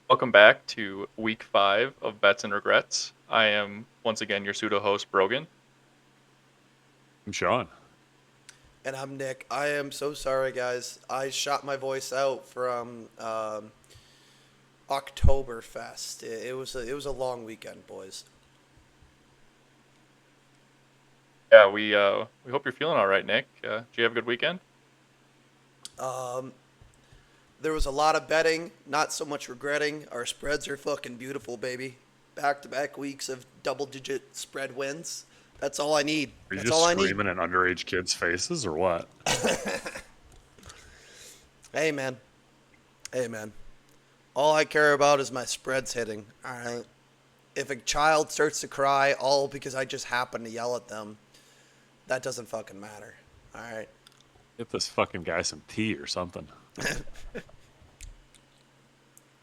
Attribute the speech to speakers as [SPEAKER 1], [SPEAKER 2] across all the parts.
[SPEAKER 1] Welcome back to week 5 of Bets and Regrets. I am once again your pseudo host, Brogan.
[SPEAKER 2] I'm Sean.
[SPEAKER 3] And I'm Nick. I am so sorry, guys. I shot my voice out from Oktoberfest. It was a long weekend, boys.
[SPEAKER 1] Yeah, we hope you're feeling all right, Nick. Did you have a good weekend?
[SPEAKER 3] Um, there was a lot of betting, not so much regretting. Our spreads are fucking beautiful, baby. Back-to-back weeks of double-digit spread wins. That's all I need.
[SPEAKER 2] Are you
[SPEAKER 3] That's
[SPEAKER 2] just
[SPEAKER 3] all I need.
[SPEAKER 2] screaming in underage kids' faces or what?
[SPEAKER 3] Hey, man. Hey, man. All I care about is my spreads hitting. All right. If a child starts to cry all because I just happen to yell at them, that doesn't fucking matter. All right.
[SPEAKER 2] Get this fucking guy some tea or something.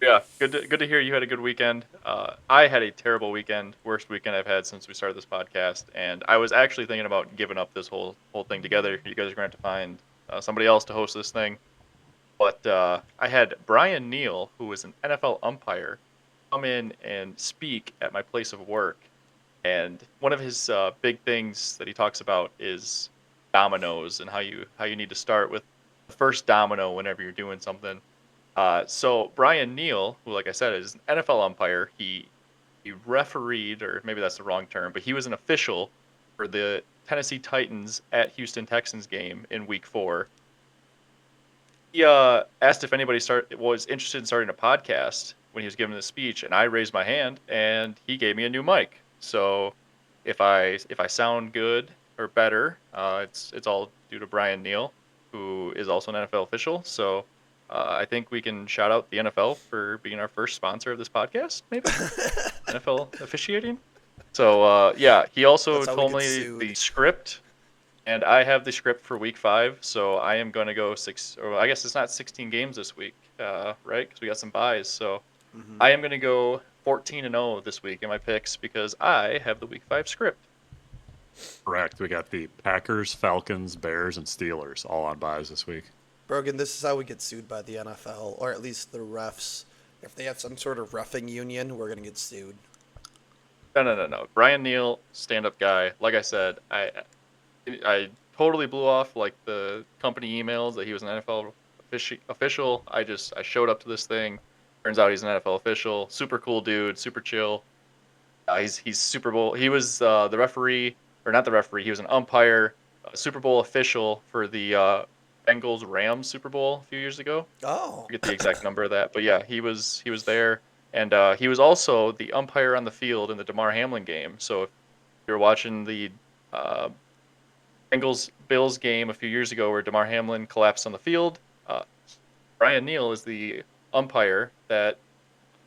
[SPEAKER 1] Yeah, good to hear you had a good weekend. I had a terrible weekend, worst weekend I've had since we started this podcast, and I was actually thinking about giving up this whole thing together. You guys are going to have to find somebody else to host this thing. But I had Brian Neal, who was an NFL umpire, come in and speak at my place of work. And one of his big things that he talks about is dominoes and how you need to start with the first domino whenever you're doing something. So Brian Neal, who like I said is an NFL umpire, he refereed, or maybe that's the wrong term, but he was an official for the Tennessee Titans at Houston Texans game in Week 4. He asked if anybody was interested in starting a podcast when he was giving this speech, and I raised my hand, and he gave me a new mic. So if I sound good or better, it's all due to Brian Neal, who is also an NFL official. So I think we can shout out the NFL for being our first sponsor of this podcast, maybe NFL officiating. So yeah, he also
[SPEAKER 3] That's how we
[SPEAKER 1] told
[SPEAKER 3] get
[SPEAKER 1] me
[SPEAKER 3] sued.
[SPEAKER 1] the script and I have the script for week 5, so I am going to go or I guess it's not 16 games this week, right? Because we got some buys. So
[SPEAKER 3] Hmm.
[SPEAKER 1] I am going to go 14-0 this week in my picks because I have the week 5 script.
[SPEAKER 2] Correct. We got the Packers, Falcons, Bears, and Steelers all on buys this week.
[SPEAKER 3] Brogan, this is how we get sued by the NFL, or at least the refs. If they have some sort of roughing union, we're gonna get sued.
[SPEAKER 1] No, no, no, no. Brian Neal, stand-up guy. Like I said, I totally blew off like the company emails that he was an NFL official. I showed up to this thing. Turns out he's an NFL official. Super cool dude. Super chill. He's Super Bowl. He was the referee, or not the referee. He was an umpire, Super Bowl official for the Bengals Rams Super Bowl a few years ago. I
[SPEAKER 3] Oh,
[SPEAKER 1] forget the exact number of that, but yeah, he was there, and he was also the umpire on the field in the Damar Hamlin game. So if you're watching the uh, Bengals Bills game a few years ago where Damar Hamlin collapsed on the field, Brian Neal is the umpire that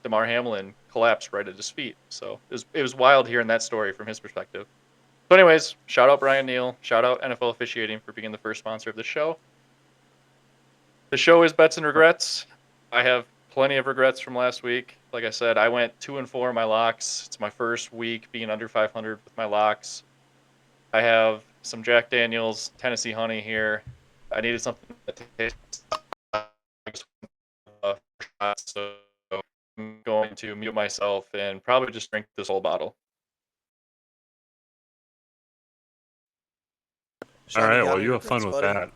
[SPEAKER 1] Damar Hamlin collapsed right at his feet. So it was wild hearing that story from his perspective. So, anyways, shout out Brian Neal. Shout out NFL officiating for being the first sponsor of the show. The show is Bets and Regrets. I have plenty of regrets from last week. Like I said, I went 2-4 in my locks. It's my first week being under 500 with my locks. I have some Jack Daniels Tennessee Honey here. I needed something that tastes like so I'm going to mute myself and probably just drink this whole bottle.
[SPEAKER 2] All
[SPEAKER 3] Sean, you
[SPEAKER 2] right.
[SPEAKER 3] got
[SPEAKER 2] Well,
[SPEAKER 3] any
[SPEAKER 2] you have
[SPEAKER 3] regrets,
[SPEAKER 2] fun with
[SPEAKER 3] buddy?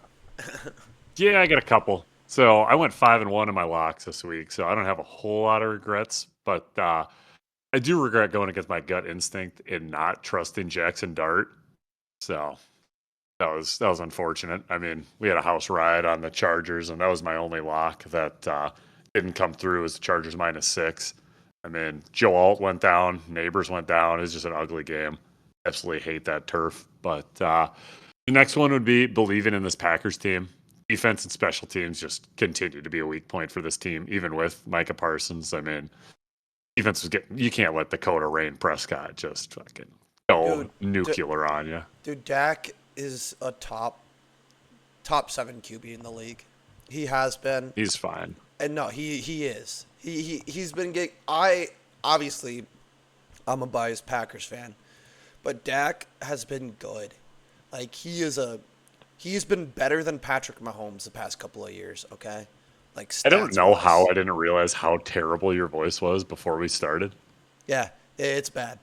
[SPEAKER 2] that. Yeah, I got a couple. So I went 5-1 in my locks this week, so I don't have a whole lot of regrets, but I do regret going against my gut instinct and not trusting Jackson Dart. So that was unfortunate. I mean, we had a house ride on the Chargers, and that was my only lock that didn't come through as the Chargers -6. I mean, Joe Alt went down, Neighbors went down. It was just an ugly game. Absolutely hate that turf. But the next one would be believing in this Packers team. Defense and special teams just continue to be a weak point for this team, even with Micah Parsons. I mean, defense was getting, you can't let Dakota Rain Prescott just fucking go
[SPEAKER 3] Dude, D-
[SPEAKER 2] nuclear on you.
[SPEAKER 3] dude, Dak is a top seven QB in the league. He has been,
[SPEAKER 2] He's fine.
[SPEAKER 3] and no, he is. He's been getting. I obviously, I'm a biased Packers fan, but Dak has been good. Like he's been better than Patrick Mahomes the past couple of years. Okay, like
[SPEAKER 2] I don't
[SPEAKER 3] stats
[SPEAKER 2] know how
[SPEAKER 3] wise.
[SPEAKER 2] I didn't realize how terrible your voice was before we started.
[SPEAKER 3] Yeah, it's bad.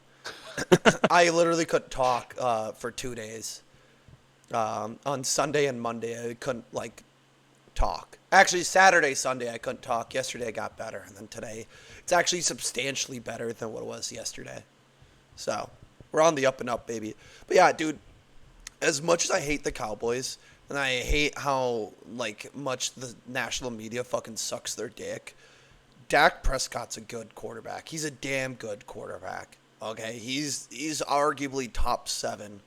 [SPEAKER 3] I literally couldn't talk for 2 days. On Sunday and Monday, I couldn't like talk. Actually, Saturday, Sunday, I couldn't talk. Yesterday, I got better, and then today, it's actually substantially better than what it was yesterday. So we're on the up and up, baby. But yeah, dude, as much as I hate the Cowboys and I hate how like much the national media fucking sucks their dick, Dak Prescott's a good quarterback. He's a damn good quarterback. Okay, he's arguably top seven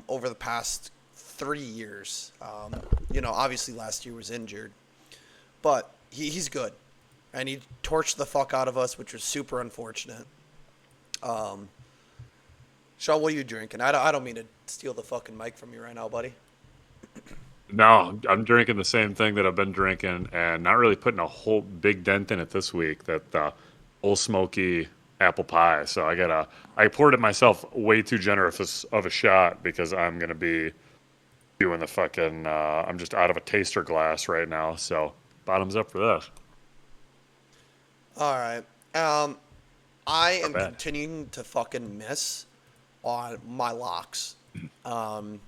[SPEAKER 3] over the past 3 years. Obviously last year was injured, but he's good, and he torched the fuck out of us, which was super unfortunate. Um, Sean, what are you drinking? I don't mean to steal the fucking mic from you right now, buddy.
[SPEAKER 2] No, I'm drinking the same thing that I've been drinking and not really putting a whole big dent in it this week. That Old Smoky apple pie. So I poured it myself way too generous of a shot because I'm going to be doing the fucking, I'm just out of a taster glass right now. So bottoms up for this.
[SPEAKER 3] All right. I
[SPEAKER 2] Not
[SPEAKER 3] am
[SPEAKER 2] bad.
[SPEAKER 3] continuing to fucking miss on my locks. Um,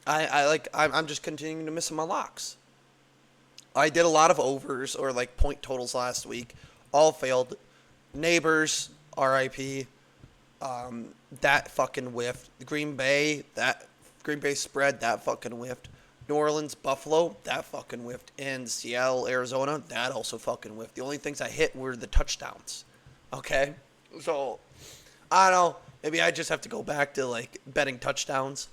[SPEAKER 3] I'm just continuing to miss on my locks. I did a lot of overs or like point totals last week. All failed. Neighbors, RIP. That fucking whiffed. Green Bay spread, that fucking whiffed. New Orleans, Buffalo, that fucking whiffed. And Seattle, Arizona, that also fucking whiffed. The only things I hit were the touchdowns. Okay? So, I don't know. Maybe I just have to go back to like betting touchdowns.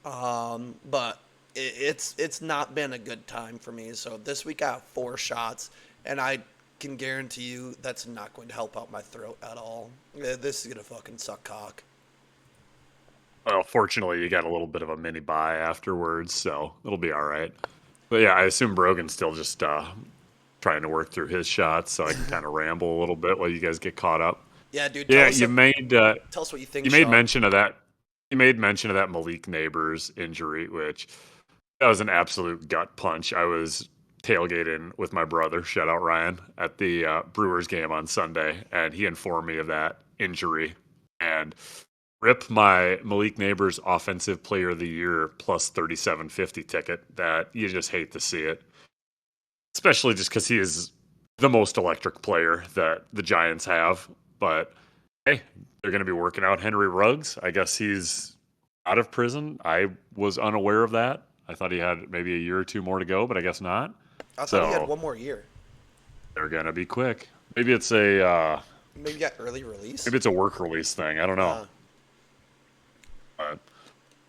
[SPEAKER 3] But it's not been a good time for me. So this week I have 4 shots, and I can guarantee you that's not going to help out my throat at all. This is gonna fucking suck cock.
[SPEAKER 2] Well, fortunately, you got a little bit of a mini buy afterwards, so it'll be all right. But yeah, I assume Brogan's still just trying to work through his shots, so I can kind of ramble a little bit while you guys get caught up.
[SPEAKER 3] Yeah, dude.
[SPEAKER 2] Yeah,
[SPEAKER 3] Tell us what you think,
[SPEAKER 2] you made
[SPEAKER 3] Sean.
[SPEAKER 2] mention of that. You made mention of that Malik Neighbors injury, which that was an absolute gut punch. I was tailgating with my brother, shout out Ryan, at the Brewers game on Sunday, and he informed me of that injury. And rip my Malik Neighbors Offensive Player of the Year plus 3750 ticket. That you just hate to see it, especially just because he is the most electric player that the Giants have. But hey, they're going to be working out Henry Ruggs. I guess he's out of prison. I was unaware of that. I thought he had maybe a year or two more to go, but I guess not.
[SPEAKER 3] I thought he had
[SPEAKER 2] So
[SPEAKER 3] one more year.
[SPEAKER 2] they're going to be quick. Maybe it's
[SPEAKER 3] Maybe got early release.
[SPEAKER 2] maybe it's a work release thing. I don't know.
[SPEAKER 3] Uh,
[SPEAKER 2] But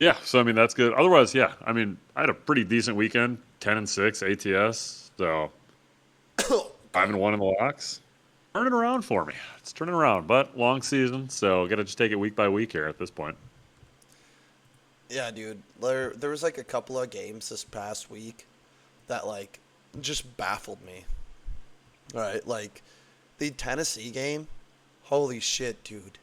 [SPEAKER 2] yeah, so I mean that's good. Otherwise, yeah, I mean I had a pretty decent weekend, 10-6 ATS, so 5-1 in the locks. Turning around for me. It's turning around, but long season, so got to just take it week by week here at this point.
[SPEAKER 3] yeah, dude. There was like a couple of games this past week that like just baffled me. All right, like the Tennessee game. Holy shit, dude.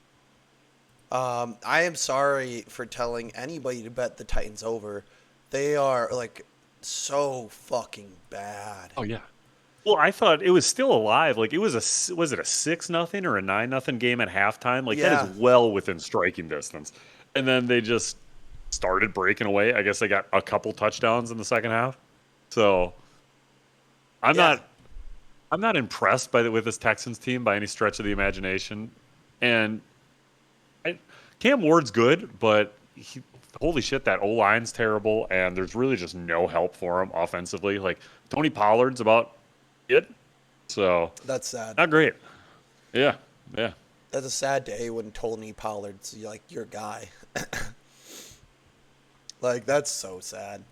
[SPEAKER 3] I am sorry for telling anybody to bet the Titans over. They are like so fucking bad.
[SPEAKER 2] Oh yeah. Well, I thought it was still alive. Like it was was it a 6-0 or a 9-0 game at halftime? Like that
[SPEAKER 3] Yeah,
[SPEAKER 2] is well within striking distance. And then they just started breaking away. I guess they got a couple touchdowns in the second half. So I'm
[SPEAKER 3] yeah,
[SPEAKER 2] not I'm not impressed with this Texans team by any stretch of the imagination. And Cam Ward's good, but holy shit, that O line's terrible, and there's really just no help for him offensively. Like Tony Pollard's about it, so
[SPEAKER 3] that's sad.
[SPEAKER 2] not great. Yeah, yeah.
[SPEAKER 3] That's a sad day when Tony Pollard's like your guy. Like that's so sad.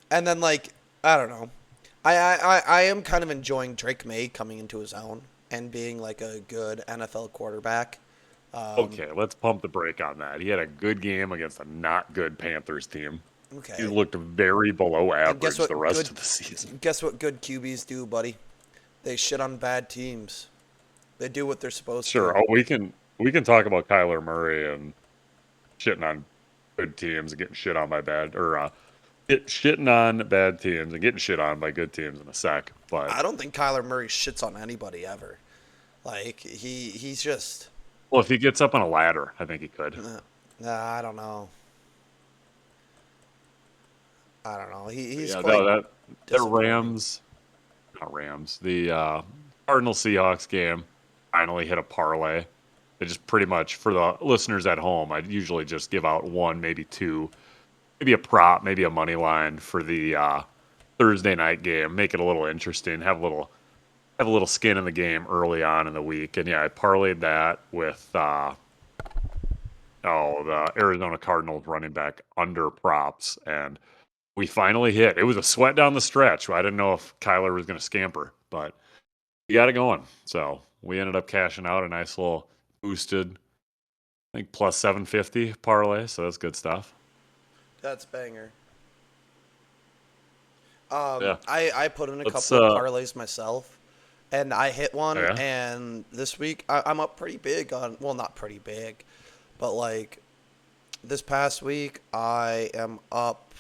[SPEAKER 3] And then like I don't know. I am kind of enjoying Drake May coming into his own and being like a good NFL quarterback.
[SPEAKER 2] Okay, let's pump the brake on that. He had a good game against a not good Panthers team. He
[SPEAKER 3] Okay.
[SPEAKER 2] looked very below
[SPEAKER 3] And guess
[SPEAKER 2] average
[SPEAKER 3] what?
[SPEAKER 2] the rest of the season.
[SPEAKER 3] Guess what? Good QBs do, buddy. They shit on bad teams. They do what they're supposed
[SPEAKER 2] Sure.
[SPEAKER 3] to.
[SPEAKER 2] Oh, we can talk about Kyler Murray and shitting on good teams and getting shit on by bad or shitting on bad teams and getting shit on by good teams in a sec. But
[SPEAKER 3] I don't think Kyler Murray shits on anybody ever. Like he's just
[SPEAKER 2] well, if he gets up on a ladder, I think he could.
[SPEAKER 3] I don't know. I don't know. He's
[SPEAKER 2] Yeah,
[SPEAKER 3] quite
[SPEAKER 2] that
[SPEAKER 3] disappointing.
[SPEAKER 2] not Rams, the Cardinal Seahawks game finally hit a parlay. It just pretty much for the listeners at home, I'd usually just give out one, maybe two, maybe a prop, maybe a money line for the Thursday night game. Make it a little interesting. Have a little skin in the game early on in the week. And yeah, I parlayed that with the Arizona Cardinals running back under props, and we finally hit. It was a sweat down the stretch. I didn't know if Kyler was going to scamper, but he got it going. So we ended up cashing out a nice little boosted, I think plus 750 parlay. So that's good stuff.
[SPEAKER 3] That's banger.
[SPEAKER 2] Yeah.
[SPEAKER 3] I put in a
[SPEAKER 2] Let's
[SPEAKER 3] couple of parlays myself, and I hit
[SPEAKER 2] oh,
[SPEAKER 3] one.
[SPEAKER 2] yeah.
[SPEAKER 3] And this week I'm up pretty big on. Well, not pretty big, but like this past week I am up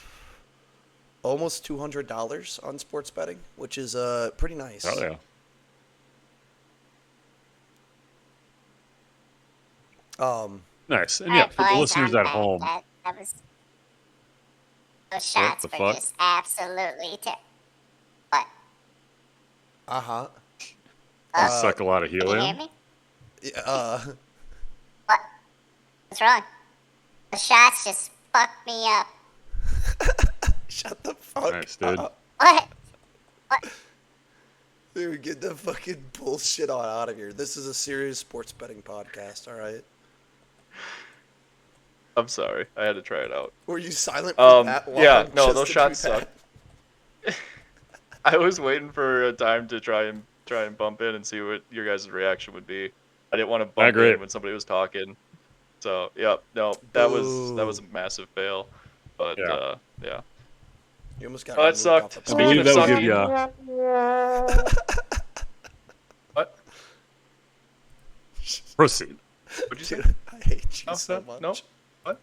[SPEAKER 3] almost $200 on sports betting, which is pretty nice.
[SPEAKER 2] Oh yeah. Nice. And
[SPEAKER 4] All
[SPEAKER 2] yeah,
[SPEAKER 4] right,
[SPEAKER 2] for the
[SPEAKER 4] boys,
[SPEAKER 2] listeners
[SPEAKER 4] I'm
[SPEAKER 2] at
[SPEAKER 4] back.
[SPEAKER 2] home,
[SPEAKER 4] That was those
[SPEAKER 2] what
[SPEAKER 4] shots
[SPEAKER 2] the
[SPEAKER 4] were
[SPEAKER 2] fuck?
[SPEAKER 4] just absolutely what?
[SPEAKER 3] Uh-huh.
[SPEAKER 2] You
[SPEAKER 4] Uh,
[SPEAKER 2] suck a lot of
[SPEAKER 4] can you hear
[SPEAKER 2] helium.
[SPEAKER 4] me?
[SPEAKER 3] Yeah,
[SPEAKER 4] What? What's wrong? The shots just fucked me up.
[SPEAKER 3] shut the fuck
[SPEAKER 2] Nice, dude.
[SPEAKER 3] up.
[SPEAKER 4] What? What?
[SPEAKER 3] Dude, get the fucking bullshit on out of here. This is a serious sports betting podcast, all right?
[SPEAKER 1] I'm sorry. I had to try it out.
[SPEAKER 3] Were you silent for that long?
[SPEAKER 1] Yeah, no,
[SPEAKER 3] just
[SPEAKER 1] those
[SPEAKER 3] to
[SPEAKER 1] shots
[SPEAKER 3] do that?
[SPEAKER 1] suck. I was waiting for a time to try and bump in and see what your guys' reaction would be. I didn't want to bump
[SPEAKER 2] Agree.
[SPEAKER 1] in when somebody was talking. So, yep, no, that was
[SPEAKER 3] Boo.
[SPEAKER 1] a massive fail. But
[SPEAKER 2] Yeah.
[SPEAKER 1] yeah.
[SPEAKER 3] You almost got
[SPEAKER 1] Oh, that
[SPEAKER 3] removed off
[SPEAKER 1] sucked.
[SPEAKER 3] the
[SPEAKER 2] I
[SPEAKER 1] Speaking
[SPEAKER 2] believe
[SPEAKER 1] of
[SPEAKER 2] that will
[SPEAKER 1] sucking,
[SPEAKER 2] give you
[SPEAKER 1] what?
[SPEAKER 2] proceed.
[SPEAKER 1] What'd you say?
[SPEAKER 3] Dude, I hate you
[SPEAKER 1] No,
[SPEAKER 3] so
[SPEAKER 1] no,
[SPEAKER 3] much.
[SPEAKER 1] no. What?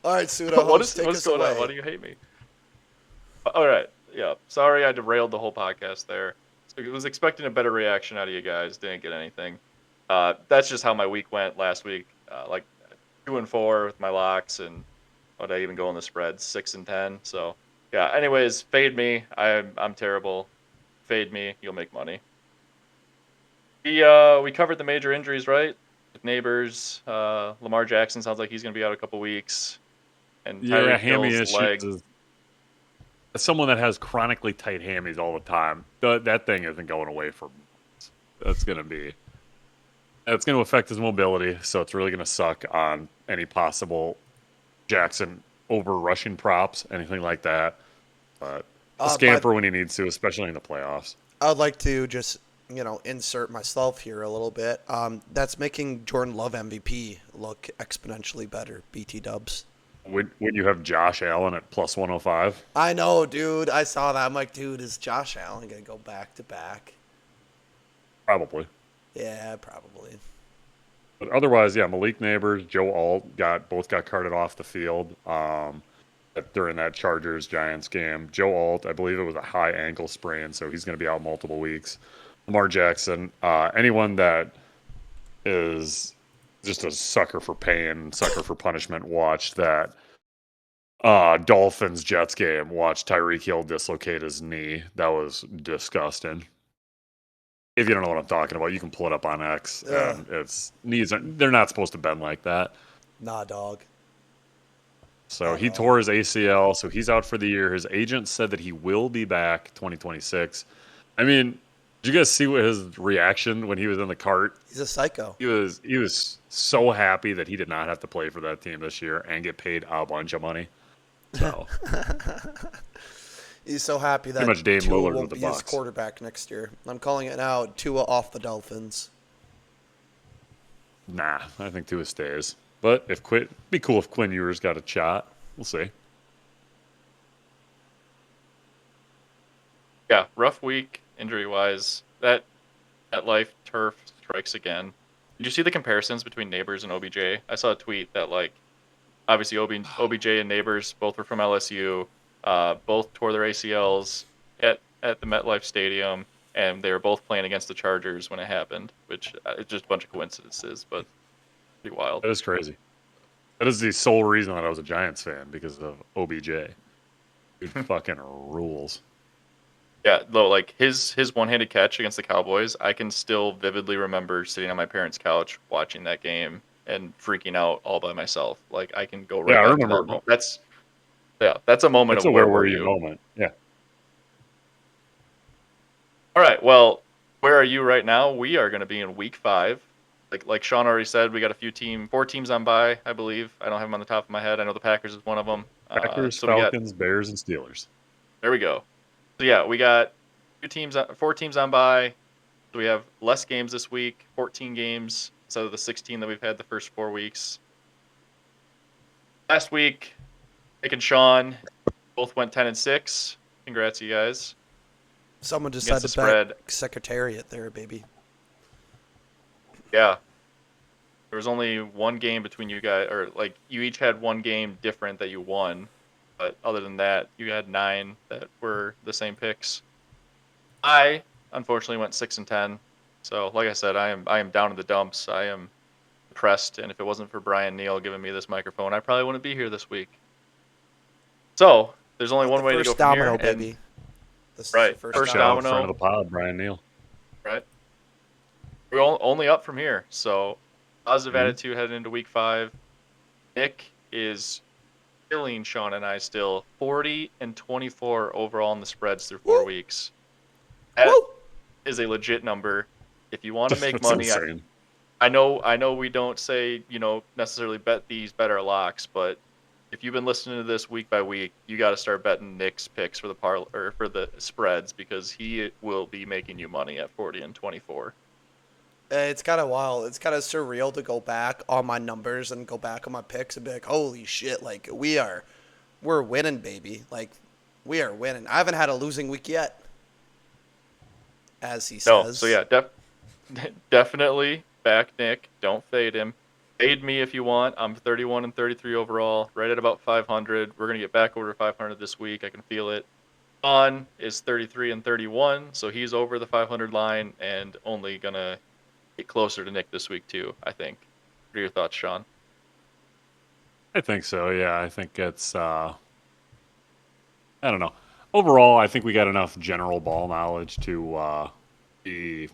[SPEAKER 3] All right, Suda,
[SPEAKER 1] What's
[SPEAKER 3] take us
[SPEAKER 1] going
[SPEAKER 3] away.
[SPEAKER 1] on? Why do you hate me? All right. Yeah. Sorry, I derailed the whole podcast there. I was expecting a better reaction out of you guys. Didn't get anything. That's just how my week went last week. Like 2-4 with my locks, and what did I even go on the spread? 6-10. So yeah. Anyways, fade me. I'm terrible. Fade me. You'll make money. We covered the major injuries, right? Neighbors. Lamar Jackson sounds like he's gonna be out a couple weeks, and
[SPEAKER 2] Yeah,
[SPEAKER 1] Tyreek
[SPEAKER 2] hammy
[SPEAKER 1] Hill's
[SPEAKER 2] issues
[SPEAKER 1] leg.
[SPEAKER 2] is as someone that has chronically tight hammies all the time. That thing isn't going away for months. That's going to affect his mobility, so it's really going to suck on any possible Jackson over rushing props, anything like that. But a
[SPEAKER 3] But
[SPEAKER 2] scamper when he needs to, especially in the playoffs.
[SPEAKER 3] I would like to just, insert myself here a little bit. That's making Jordan Love MVP look exponentially better, BT dubs.
[SPEAKER 2] When you have Josh Allen at plus 105,
[SPEAKER 3] I know, dude. I saw that. I'm like, dude, is Josh Allen going to go back to back?
[SPEAKER 2] probably.
[SPEAKER 3] Yeah, probably.
[SPEAKER 2] But otherwise, yeah, Malik Neighbors, Joe Alt both got carted off the field during that Chargers Giants game. Joe Alt, I believe it was a high ankle sprain, so he's going to be out multiple weeks. Lamar Jackson, anyone that is just a sucker for pain, sucker for punishment, watch that Dolphins Jets game. Watch Tyreek Hill dislocate his knee. That was disgusting. If you don't know what I'm talking about, you can pull it up on X.
[SPEAKER 3] Yeah.
[SPEAKER 2] And it's they're not supposed to bend like that.
[SPEAKER 3] Nah, dog.
[SPEAKER 2] So
[SPEAKER 3] Oh,
[SPEAKER 2] he
[SPEAKER 3] no.
[SPEAKER 2] tore his ACL, so he's out for the year. His agent said that he will be back 2026. I mean, did you guys see what his reaction when he was in the cart?
[SPEAKER 3] He's a psycho.
[SPEAKER 2] He was so happy that he did not have to play for that team this year and get paid a bunch of money. So
[SPEAKER 3] He's so happy that
[SPEAKER 2] Pretty much Dame
[SPEAKER 3] Tua
[SPEAKER 2] Lillard
[SPEAKER 3] won't
[SPEAKER 2] with
[SPEAKER 3] be
[SPEAKER 2] the
[SPEAKER 3] his
[SPEAKER 2] Bucks.
[SPEAKER 3] quarterback next year. I'm calling it now. Tua off the Dolphins.
[SPEAKER 2] nah, I think Tua stays. But be cool if Quinn Ewers got a shot. We'll see.
[SPEAKER 1] Yeah, rough week injury wise. That life turf strikes again. Did you see the comparisons between Neighbors and OBJ? I saw a tweet that like obviously OBJ and Neighbors both were from LSU. Both tore their ACLs at the MetLife Stadium, and they were both playing against the Chargers when it happened, which it's just a bunch of coincidences, but pretty wild.
[SPEAKER 2] That is crazy. That is the sole reason that I was a Giants fan, because of OBJ. Dude fucking rules.
[SPEAKER 1] Yeah, though, like his one-handed catch against the Cowboys, I can still vividly remember sitting on my parents' couch watching that game and freaking out all by myself. Like I can go
[SPEAKER 2] Yeah,
[SPEAKER 1] right
[SPEAKER 2] I
[SPEAKER 1] back to
[SPEAKER 2] remember.
[SPEAKER 1] that moment. That's a moment
[SPEAKER 2] It's
[SPEAKER 1] of
[SPEAKER 2] a
[SPEAKER 1] where
[SPEAKER 2] where
[SPEAKER 1] were
[SPEAKER 2] were you
[SPEAKER 1] you?
[SPEAKER 2] moment. Yeah.
[SPEAKER 1] All right, well, where are you right now? We are going to be in week 5. Like Sean already said, we got four teams on bye, I believe. I don't have them on the top of my head. I know the Packers is one of them.
[SPEAKER 2] Packers,
[SPEAKER 1] So we got
[SPEAKER 2] Falcons, Bears, and Steelers.
[SPEAKER 1] there we go. So yeah, we got 4 teams on bye. So we have less games this week, 14 games instead of the 16 that we've had the first 4 weeks. Last week, Nick and Sean both went 10-6. Congrats, you guys.
[SPEAKER 3] Someone
[SPEAKER 1] Against the
[SPEAKER 3] decided to
[SPEAKER 1] spread.
[SPEAKER 3] back Secretariat there, baby.
[SPEAKER 1] Yeah. There was only one game between you guys, or like you each had one game different that you won. But other than that, you had 9 that were the same picks. I unfortunately went 6-10. So like I said, I am down in the dumps. I am depressed, and if it wasn't for Brian Neal giving me this microphone, I probably wouldn't be here this week. So there's only one
[SPEAKER 3] The
[SPEAKER 1] way to go
[SPEAKER 3] first
[SPEAKER 1] from
[SPEAKER 3] domino,
[SPEAKER 1] here, and
[SPEAKER 3] baby. This is
[SPEAKER 1] right,
[SPEAKER 3] your first
[SPEAKER 1] first
[SPEAKER 2] Shout out
[SPEAKER 3] domino.
[SPEAKER 2] friend of
[SPEAKER 1] domino,
[SPEAKER 2] the pod, Brian Neal.
[SPEAKER 1] right? We're only up from here. So positive
[SPEAKER 2] Mhm.
[SPEAKER 1] attitude heading into week 5. Nick is killing Sean and I still 40-24 overall in the spreads through 4
[SPEAKER 3] Woo!
[SPEAKER 1] weeks. That
[SPEAKER 3] Woo!
[SPEAKER 1] is a legit number. If you want to make
[SPEAKER 2] That's
[SPEAKER 1] money,
[SPEAKER 2] insane.
[SPEAKER 1] I know we don't say, necessarily bet these better locks, but if you've been listening to this week by week, you got to start betting Nick's picks for the or for the spreads, because he will be making you money at 40-24.
[SPEAKER 3] It's kind of wild. It's kind of surreal to go back on my numbers and go back on my picks and be like, holy shit, like we're winning, baby. Like we are winning. I haven't had a losing week yet, as he
[SPEAKER 1] No,
[SPEAKER 3] says.
[SPEAKER 1] so yeah, definitely back Nick. Don't fade him. Fade me if you want. I'm 31-33 overall, right at about 500. We're gonna get back over 500 this week. I can feel it. On is 33-31, so he's over the 500 line and only gonna get closer to Nick this week too, I think. What are your thoughts, Sean?
[SPEAKER 2] I think so. Yeah, I think it's. I don't know. Overall, I think we got enough general ball knowledge to be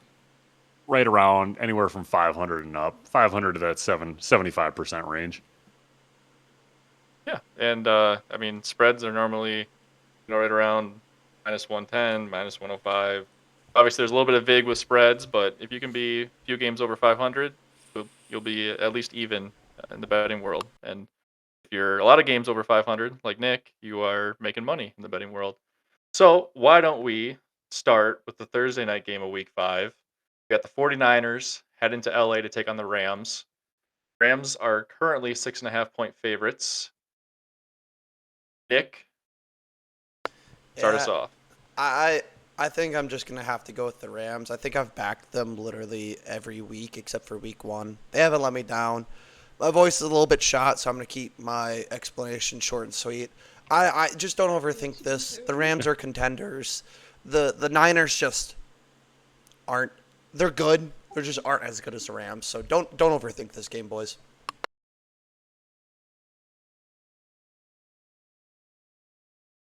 [SPEAKER 2] right around anywhere from 500 and up. 500 to that 75% range.
[SPEAKER 1] Yeah, and I mean spreads are normally right around -110, -105. Obviously, there's a little bit of vig with spreads, but if you can be a few games over 500, you'll be at least even in the betting world. And if you're a lot of games over 500, like Nick, you are making money in the betting world. So why don't we start with the Thursday night game of Week 5? We got the 49ers heading to LA to take on the Rams. Rams are currently 6.5-point favorites. Nick, start us
[SPEAKER 3] Yeah,
[SPEAKER 1] off.
[SPEAKER 3] I I think I'm just gonna have to go with the Rams. I think I've backed them literally every week except for week 1. They haven't let me down. My voice is a little bit shot, so I'm gonna keep my explanation short and sweet. I just don't overthink this. The Rams are contenders. The Niners just aren't. They're good. They just aren't as good as the Rams. So don't overthink this game, boys.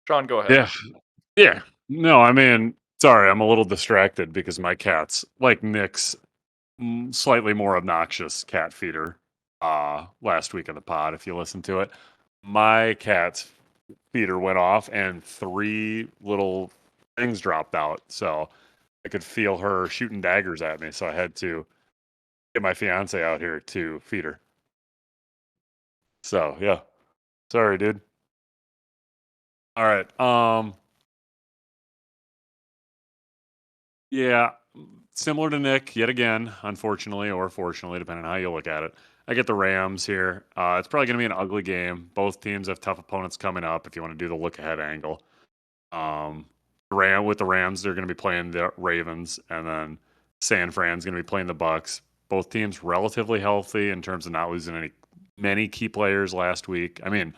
[SPEAKER 1] Sean, go ahead.
[SPEAKER 2] Yeah. Yeah. No, I mean, sorry, I'm a little distracted because my cat's like Nick's slightly more obnoxious cat feeder last week in the pod, if you listen to it. My cat's feeder went off and 3 little things dropped out. So I could feel her shooting daggers at me. So I had to get my fiance out here to feed her. So yeah. Sorry, dude. All right. Yeah. Similar to Nick, yet again, unfortunately or fortunately, depending on how you look at it. I get the Rams here. It's probably going to be an ugly game. Both teams have tough opponents coming up if you want to do the look ahead angle. With the Rams, they're going to be playing the Ravens, and then San Fran's going to be playing the Bucks. Both teams relatively healthy in terms of not losing any many key players last week. I mean,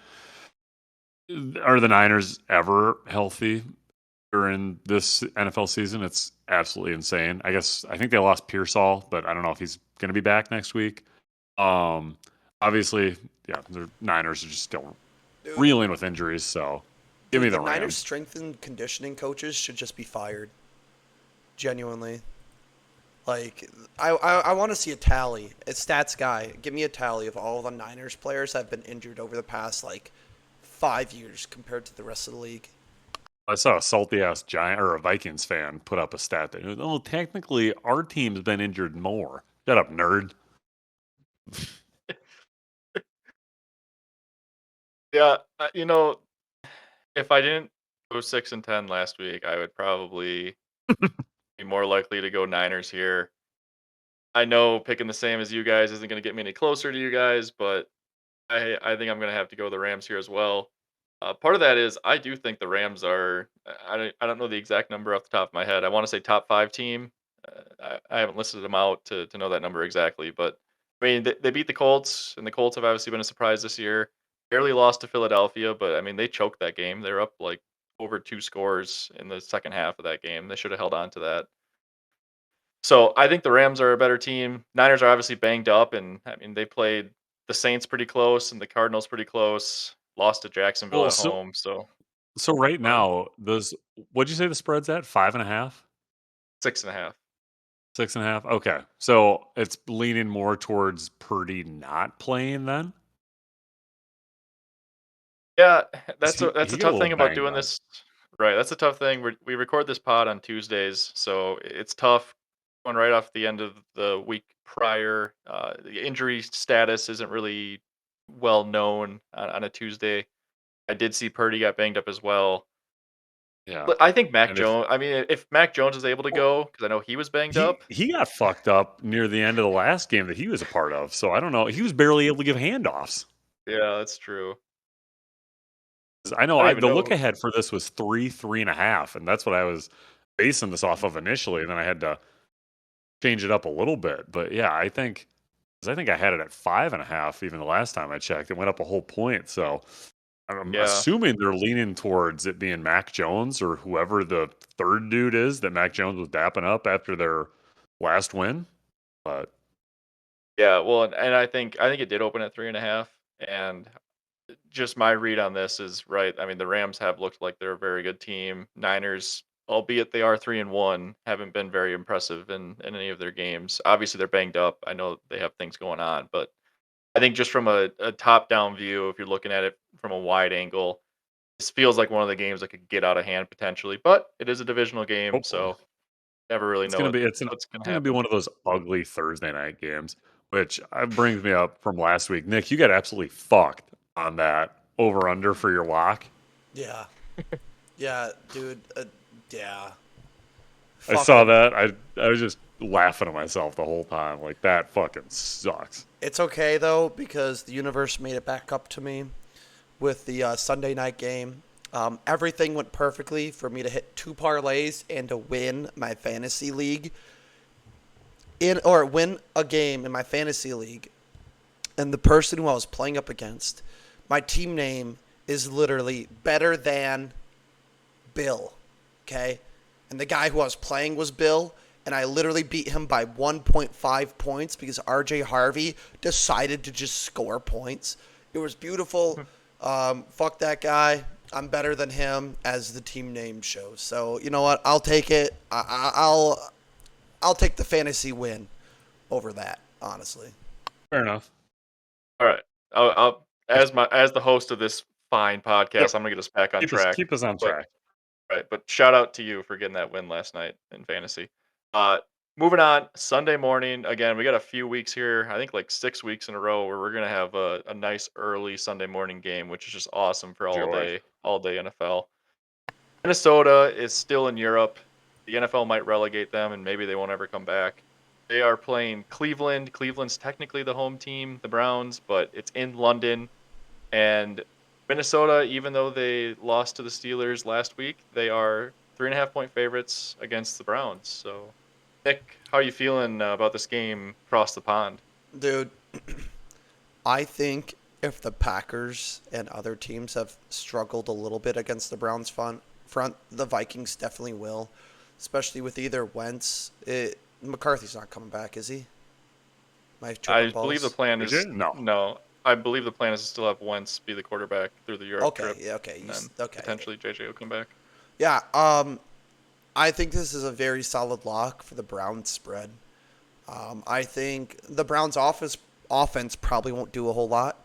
[SPEAKER 2] are the Niners ever healthy during this NFL season? It's absolutely insane. I think they lost Pearsall, but I don't know if he's going to be back next week. Um, Obviously, yeah, the Niners are just still
[SPEAKER 3] Dude,
[SPEAKER 2] reeling with injuries. So give me
[SPEAKER 3] the
[SPEAKER 2] the
[SPEAKER 3] Niners
[SPEAKER 2] Rams.
[SPEAKER 3] strength and conditioning coaches should just be fired. Genuinely. Like, I want to see a tally. A stats guy, give me a tally of all the Niners players that have been injured over the past, like, 5 years compared to the rest of the league.
[SPEAKER 2] I saw a salty ass Giant or a Vikings fan put up a stat that, oh, technically our team's been injured more. Shut up, nerd.
[SPEAKER 1] Yeah, if I didn't go 6-10 last week, I would probably be more likely to go Niners here. I know picking the same as you guys isn't going to get me any closer to you guys, but I think I'm going to have to go the Rams here as well. Part of that is I do think the Rams are. I don't know the exact number off the top of my head. I want to say top five team. I haven't listed them out to know that number exactly, but I mean they beat the Colts, and the Colts have obviously been a surprise this year. Barely lost to Philadelphia, but I mean they choked that game. They were up like over 2 scores in the second half of that game. They should have held on to that. So I think the Rams are a better team. Niners are obviously banged up, and I mean they played the Saints pretty close and the Cardinals pretty close. Lost to Jacksonville
[SPEAKER 2] Well,
[SPEAKER 1] at home, so
[SPEAKER 2] so right
[SPEAKER 1] uh,
[SPEAKER 2] now, those what'd you say the spread's at? 5.5,
[SPEAKER 1] 6.5.
[SPEAKER 2] 6.5. Okay, so it's leaning more towards Purdy not playing then.
[SPEAKER 1] Yeah,
[SPEAKER 2] 'Cause
[SPEAKER 1] that's a
[SPEAKER 2] he got a
[SPEAKER 1] tough
[SPEAKER 2] little
[SPEAKER 1] thing about
[SPEAKER 2] banged
[SPEAKER 1] doing
[SPEAKER 2] up.
[SPEAKER 1] this. Right, that's a tough thing. We record this pod on Tuesdays, so it's tough going right off the end of the week prior. The injury status isn't really well known on a Tuesday. I did see Purdy got banged up as well.
[SPEAKER 2] Yeah,
[SPEAKER 1] But I think Mac
[SPEAKER 2] and if
[SPEAKER 1] Jones. I mean, if Mac Jones is able to
[SPEAKER 2] well,
[SPEAKER 1] go, because I know he was banged
[SPEAKER 2] he
[SPEAKER 1] up.
[SPEAKER 2] he got fucked up near the end of the last game that he was a part of. So I don't know. He was barely able to give handoffs.
[SPEAKER 1] Yeah, that's true.
[SPEAKER 2] 'Cause I know
[SPEAKER 1] I don't even
[SPEAKER 2] the
[SPEAKER 1] know.
[SPEAKER 2] look ahead for this was 3.5, and that's what I was basing this off of initially. And then I had to change it up a little bit. But yeah, I think I had it at 5.5 even the last time I checked. It went up a whole point. So I'm
[SPEAKER 1] Yeah,
[SPEAKER 2] assuming they're leaning towards it being Mac Jones or whoever the third dude is that Mac Jones was dapping up after their last win. But
[SPEAKER 1] yeah. Well, and I think it did open at 3.5, and just my read on this is right. I mean, the Rams have looked like they're a very good team. Niners, albeit they are 3-1, haven't been very impressive in any of their games. Obviously, they're banged up. I know they have things going on, but I think just from a top down view, if you're looking at it from a wide angle, this feels like one of the games that could get out of hand potentially. But it is a divisional game,
[SPEAKER 2] hopefully.
[SPEAKER 1] so never really
[SPEAKER 2] It's
[SPEAKER 1] know
[SPEAKER 2] gonna be it's
[SPEAKER 1] what's going to
[SPEAKER 2] gonna be
[SPEAKER 1] happen.
[SPEAKER 2] one of those ugly Thursday night games, which brings me up from last week. Nick, you got absolutely fucked on that over under for your lock.
[SPEAKER 3] Yeah. Yeah, dude. Yeah.
[SPEAKER 2] I saw
[SPEAKER 3] Fucking.
[SPEAKER 2] that. I was just laughing at myself the whole time. Like that fucking sucks.
[SPEAKER 3] It's okay, though, because the universe made it back up to me with the Sunday night game. Everything went perfectly for me to hit two parlays and to win my fantasy league or win a game in my fantasy league. And the person who I was playing up against, my team name is literally better than Bill. Okay? And the guy who I was playing was Bill. And I literally beat him by 1.5 points because RJ Harvey decided to just score points. It was beautiful. Fuck that guy. I'm better than him, as the team name shows. So you know what? I'll take it. I'll take the fantasy win over that. Honestly.
[SPEAKER 2] Fair enough.
[SPEAKER 1] All right, I'll as the host of this fine
[SPEAKER 2] Yep.
[SPEAKER 1] podcast, I'm gonna get us back on track.
[SPEAKER 2] Keep us on
[SPEAKER 1] But
[SPEAKER 2] track.
[SPEAKER 1] right, but shout out to you for getting that win last night in fantasy. Uh, Moving on, Sunday morning again. We got a few weeks here. I think like 6 weeks in a row where we're gonna have a nice early Sunday morning game, which is just awesome for
[SPEAKER 2] Joy.
[SPEAKER 1] all day NFL. Minnesota is still in Europe. The NFL might relegate them, and maybe they won't ever come back. They are playing Cleveland. Cleveland's technically the home team, the Browns, but it's in London. And Minnesota, even though they lost to the Steelers last week, they are 3.5 point favorites against the Browns. So, Nick, how are you feeling about this game across the pond?
[SPEAKER 3] Dude, I think if the Packers and other teams have struggled a little bit against the Browns front, the Vikings definitely will, especially with either Wentz. McCarthy's not coming back, is he? Am I tripping
[SPEAKER 1] I believe the
[SPEAKER 3] balls?
[SPEAKER 1] plan
[SPEAKER 2] AJ?
[SPEAKER 1] is
[SPEAKER 2] No.
[SPEAKER 1] no. I believe the plan is to still have Wentz be the quarterback through the Europe
[SPEAKER 3] Okay,
[SPEAKER 1] trip,
[SPEAKER 3] yeah, okay,
[SPEAKER 1] and then
[SPEAKER 3] okay.
[SPEAKER 1] potentially JJ will come back.
[SPEAKER 3] Yeah, I think this is a very solid lock for the Browns spread. I think the Browns' offense probably won't do a whole lot,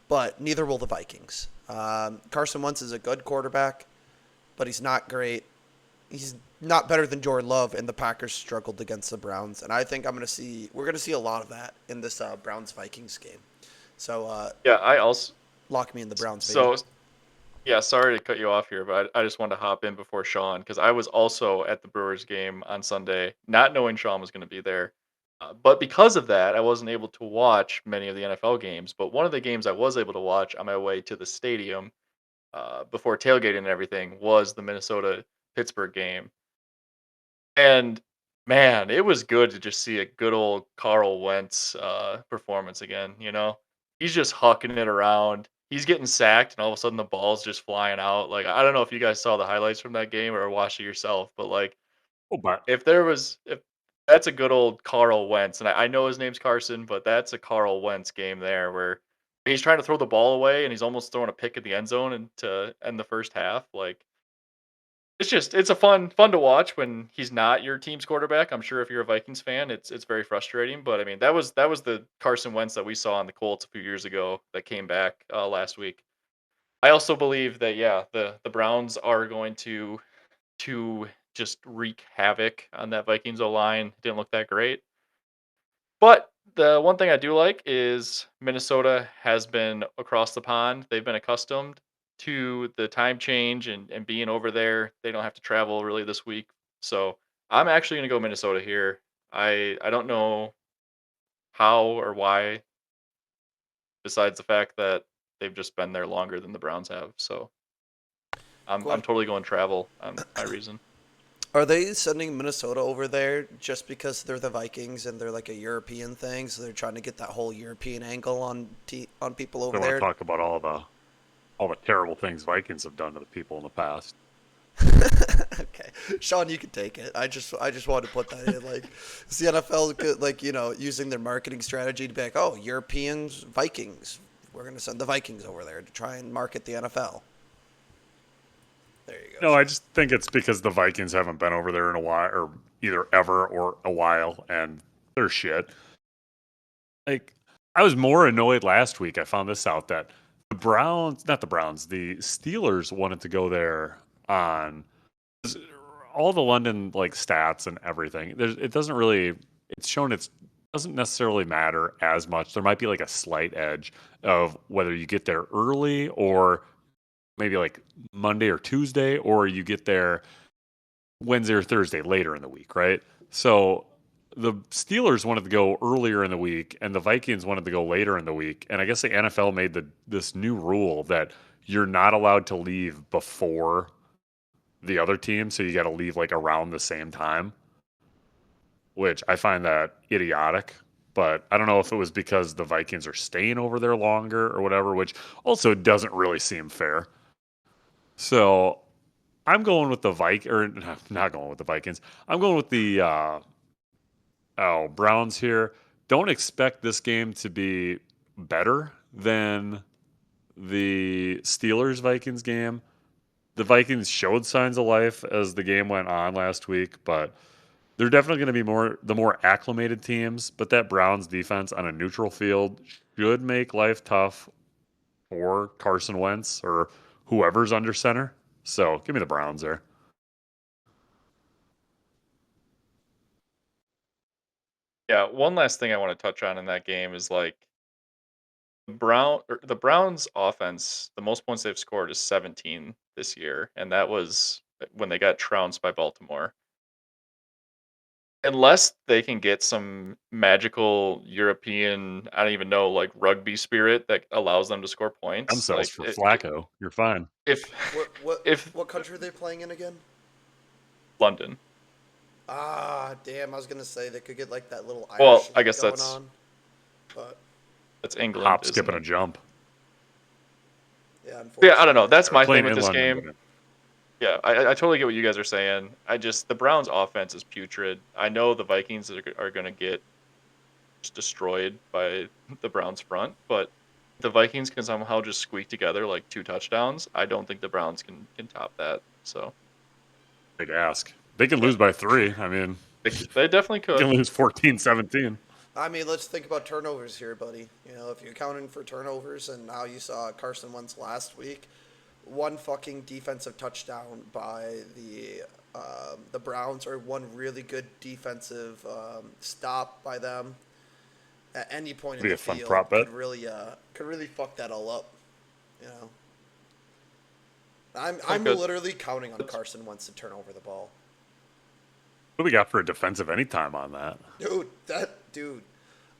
[SPEAKER 3] but neither will the Vikings. Carson Wentz is a good quarterback, but he's not great. He's not better than Jordan Love, and the Packers struggled against the Browns. And I think we're gonna see a lot of that in this Browns Vikings game. So
[SPEAKER 1] Yeah, I also
[SPEAKER 3] lock me in the Browns, baby.
[SPEAKER 1] so yeah. Sorry to cut you off here, but I just wanted to hop in before Sean because I was also at the Brewers game on Sunday, not knowing Sean was going to be there. But because of that, I wasn't able to watch many of the NFL games. But one of the games I was able to watch on my way to the stadium before tailgating and everything was the Minnesota Pittsburgh game. And man, it was good to just see a good old Carl Wentz performance again. He's just hucking it around. He's getting sacked, and all of a sudden the ball's just flying out. Like I don't know if you guys saw the highlights from that game or watched it yourself, but like
[SPEAKER 2] Oh, but
[SPEAKER 1] if that's a good old Carl Wentz, and I know his name's Carson, but that's a Carl Wentz game there where he's trying to throw the ball away and he's almost throwing a pick at the end zone and to end the first half. Like it's a fun to watch when he's not your team's quarterback. I'm sure if you're a Vikings fan, it's very frustrating. But I mean, that was the Carson Wentz that we saw on the Colts a few years ago that came back last week. I also believe that yeah, the Browns are going to just wreak havoc on that Vikings O line. Didn't look that great. But the one thing I do like is Minnesota has been across the pond. They've been accustomed to the time change and being over there. They don't have to travel really this week. So I'm actually going to go Minnesota here. I don't know how or why, besides the fact that they've just been there longer than the Browns have. So I'm
[SPEAKER 3] Gwen,
[SPEAKER 1] totally going travel on my reason.
[SPEAKER 3] are they sending Minnesota over there just because they're the Vikings and they're like a European thing? So they're trying to get that whole European angle on people
[SPEAKER 2] they
[SPEAKER 3] over
[SPEAKER 2] want to
[SPEAKER 3] there.
[SPEAKER 2] talk about all the terrible things Vikings have done to the people in the past.
[SPEAKER 3] Okay, Sean, you can take it. I just wanted to put that in. Like, is the NFL good, like using their marketing strategy to be like, oh, Europeans, Vikings, we're gonna send the Vikings over there to try and market the NFL. There you go,
[SPEAKER 2] No, I
[SPEAKER 3] Sean.
[SPEAKER 2] just think it's because the Vikings haven't been over there in a while, or either ever or a while, and they're shit. Like, I was more annoyed last week. I found this out that not the Browns, the Steelers wanted to go there on all the London like stats and everything. It doesn't really. It's shown it doesn't necessarily matter as much. There might be like a slight edge of whether you get there early or maybe like Monday or Tuesday, or you get there Wednesday or Thursday later in the week, right? So the Steelers wanted to go earlier in the week, and the Vikings wanted to go later in the week. And I guess the NFL made this new rule that you're not allowed to leave before the other team, so you got to leave like around the same time, which I find that idiotic. But I don't know if it was because the Vikings are staying over there longer or whatever, which also doesn't really seem fair. So I'm going with the or not going with the Vikings. I'm going with the Browns here. Don't expect this game to be better than the Steelers Vikings game. The Vikings showed signs of life as the game went on last week, but they're definitely going to be the more acclimated teams. But that Browns defense on a neutral field should make life tough for Carson Wentz or whoever's under center. So give me the Browns there.
[SPEAKER 1] Yeah, one last thing I want to touch on in that game is like the Browns offense, the most points they've scored is 17 this year, and that was when they got trounced by Baltimore. Unless they can get some magical European, I don't even know, like rugby spirit that allows them to score
[SPEAKER 2] M
[SPEAKER 1] points,
[SPEAKER 2] cells
[SPEAKER 1] like
[SPEAKER 2] for Flacco. You're fine.
[SPEAKER 1] if
[SPEAKER 3] What what
[SPEAKER 1] if
[SPEAKER 3] what country are they playing in again?
[SPEAKER 1] London,
[SPEAKER 3] Ah, damn! I was gonna say they could get like that little Irish
[SPEAKER 1] well, I
[SPEAKER 3] league
[SPEAKER 1] guess
[SPEAKER 3] going
[SPEAKER 1] that's
[SPEAKER 3] on, but
[SPEAKER 1] That's England,
[SPEAKER 2] hop,
[SPEAKER 1] isn't
[SPEAKER 2] skip, and a
[SPEAKER 1] it?
[SPEAKER 2] jump.
[SPEAKER 3] Yeah,
[SPEAKER 1] Yeah, I don't know.
[SPEAKER 3] unfortunately.
[SPEAKER 1] That's my thing
[SPEAKER 2] Playing
[SPEAKER 1] with this
[SPEAKER 2] in London,
[SPEAKER 1] game. Yeah, I totally get what you guys are saying. The Browns' offense is putrid. I know the Vikings are going to get just destroyed by the Browns' front, but the Vikings can somehow just squeak together like 2 touchdowns. I don't think the Browns can top that. So
[SPEAKER 2] big ask. They can
[SPEAKER 1] yeah,
[SPEAKER 2] lose by 3. I mean,
[SPEAKER 1] they definitely
[SPEAKER 2] they can
[SPEAKER 1] could.
[SPEAKER 2] lose 14-17.
[SPEAKER 3] I mean, let's think about turnovers here, buddy. You know, if you're accounting for turnovers, and now you saw Carson Wentz last week, one fucking defensive touchdown by the Browns, or one really good defensive stop by them at any point in
[SPEAKER 2] Be
[SPEAKER 3] the
[SPEAKER 2] a fun
[SPEAKER 3] field
[SPEAKER 2] prop bet.
[SPEAKER 3] could really fuck that all up. You know,
[SPEAKER 1] I
[SPEAKER 3] I'm
[SPEAKER 1] could.
[SPEAKER 3] literally counting on Carson Wentz to turn over the ball.
[SPEAKER 2] What do we got for a defensive anytime on that?
[SPEAKER 3] Dude,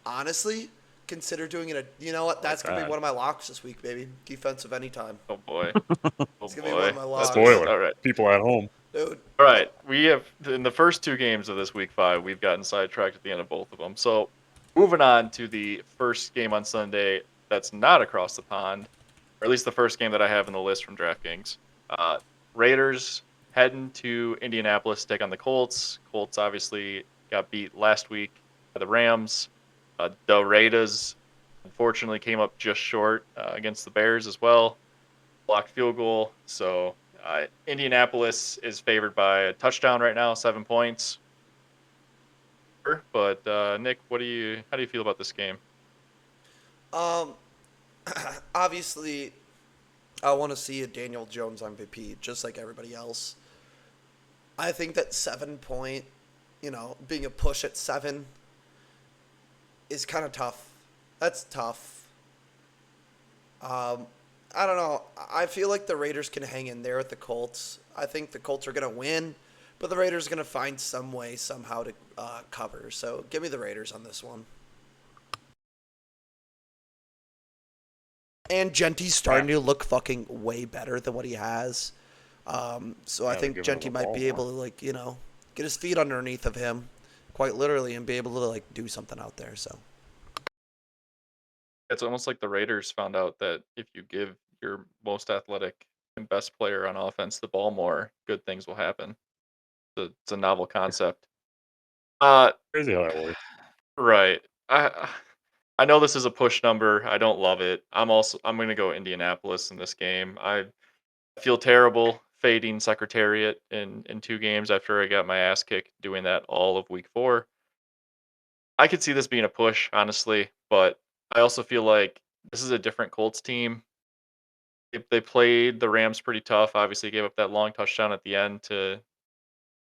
[SPEAKER 3] honestly, consider doing it. You know what?
[SPEAKER 2] I like
[SPEAKER 3] That's gonna be
[SPEAKER 2] that.
[SPEAKER 3] one of my locks this week, baby. Defensive anytime.
[SPEAKER 1] Oh boy. Oh
[SPEAKER 3] It's gonna be one of
[SPEAKER 1] boy.
[SPEAKER 3] my
[SPEAKER 1] That's
[SPEAKER 3] locks,
[SPEAKER 2] Spoiler.
[SPEAKER 1] all right.
[SPEAKER 2] People at home.
[SPEAKER 3] dude.
[SPEAKER 1] All right. We have in the first 2 games of this week 5, we've gotten sidetracked at the end of both of them. So moving on to the first game on Sunday that's not across the pond, or at least the first game that I have in the list from DraftKings. Uh, Raiders heading to Indianapolis to take on the Colts. Colts obviously got beat last week by the Rams. The Raiders unfortunately came up just short against the Bears as well. Blocked field goal. So Indianapolis is favored by a touchdown right now, 7 points. But Nick, how do you feel about this game?
[SPEAKER 3] Um, obviously, I want to see a Daniel Jones MVP, just like everybody else. I think that 7 point, being a push at 7 is kind of tough. That's tough. Um, I don't know. I feel like the Raiders can hang in there with the Colts. I think the Colts are going to win, but the Raiders are going to find some way, somehow to cover. So give me the Raiders on this one. And Genty's starting to look fucking way better than what he has. So I
[SPEAKER 2] Yeah, they're
[SPEAKER 3] think
[SPEAKER 2] giving him
[SPEAKER 3] Genty
[SPEAKER 2] the
[SPEAKER 3] might
[SPEAKER 2] ball
[SPEAKER 3] be
[SPEAKER 2] more.
[SPEAKER 3] able to, get his feet underneath of him, quite literally, and be able to, do something out there. So.
[SPEAKER 1] It's almost like the Raiders found out that if you give your most athletic and best player on offense the ball more, good things will happen. It's a novel concept. Uh,
[SPEAKER 2] Crazy how that works.
[SPEAKER 1] right. I know this is a push number. I don't love it. I'm going to go Indianapolis in this game. I feel terrible fading Secretariat in 2 games after I got my ass kicked doing that all of week 4. I could see this being a push, honestly, but I also feel like this is a different Colts team. They played the Rams pretty tough. Obviously, gave up that long touchdown at the end to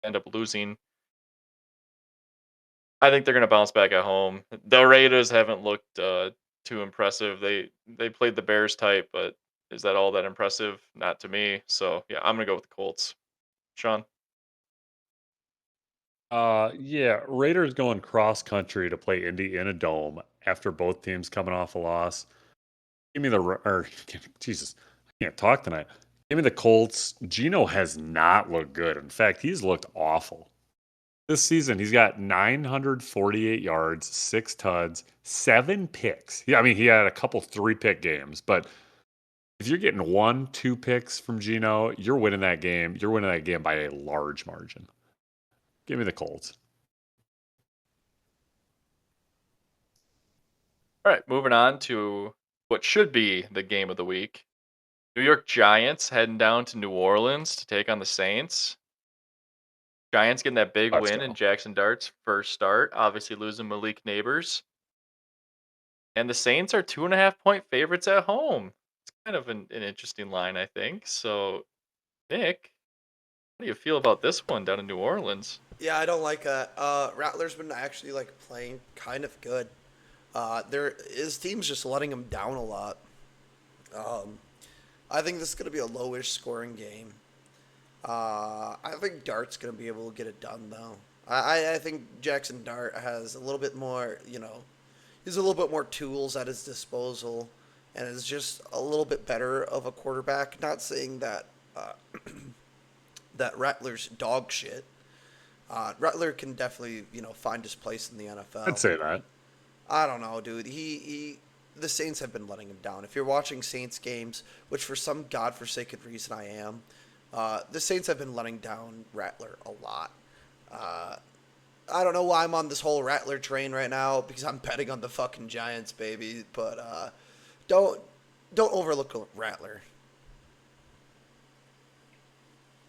[SPEAKER 1] end up losing. I think they're going to bounce back at home. The Raiders haven't looked too impressive. They played the Bears tight, but is that all that impressive? Not to me. So yeah, I'm going to go with the Colts. Sean.
[SPEAKER 2] Yeah, Raiders going cross country to play Indy in a dome after both teams coming off a loss. Give me Jesus, I can't talk tonight. Give me the Colts. Gino has not looked good. In fact, he's looked awful. This season, he's got 948 yards, 6 tuds, 7 picks. Yeah, I mean, he had a couple 3-pick games, but if you're getting 1, 2 picks from Gino, you're winning that game. You're winning that game by a large margin. Give me the Colts.
[SPEAKER 1] All right, moving on to what should be the game of the week. New York Giants heading down to New Orleans to take on the Saints. Giants getting that big
[SPEAKER 2] Let's
[SPEAKER 1] win in
[SPEAKER 2] go.
[SPEAKER 1] Jackson Dart's first start, obviously losing Malik Neighbors. And the Saints are 2.5 point favorites at home. It's kind of an interesting line, I think. So, Nick, how do you feel about this one down in New Orleans?
[SPEAKER 3] Yeah, I don't like that. Rattler's been actually playing kind of good. His team's just letting him down a lot. I think this is gonna be a lowish scoring game. I think Dart's gonna be able to get it done though. I think Jackson Dart has a little bit more. He's a little bit more tools at his disposal, and is just a little bit better of a quarterback. Not saying that that Rattler's dog shit. Rattler can definitely find his place in the
[SPEAKER 2] I'd
[SPEAKER 3] NFL.
[SPEAKER 2] say that.
[SPEAKER 3] I don't know, dude. He the Saints have been letting him down. If you're watching Saints games, which for some godforsaken reason I am, the Saints have been letting down Rattler a lot. Uh, I don't know why I'm on this whole Rattler train right now because I'm betting on the fucking Giants, baby. But don't don't overlook Rattler.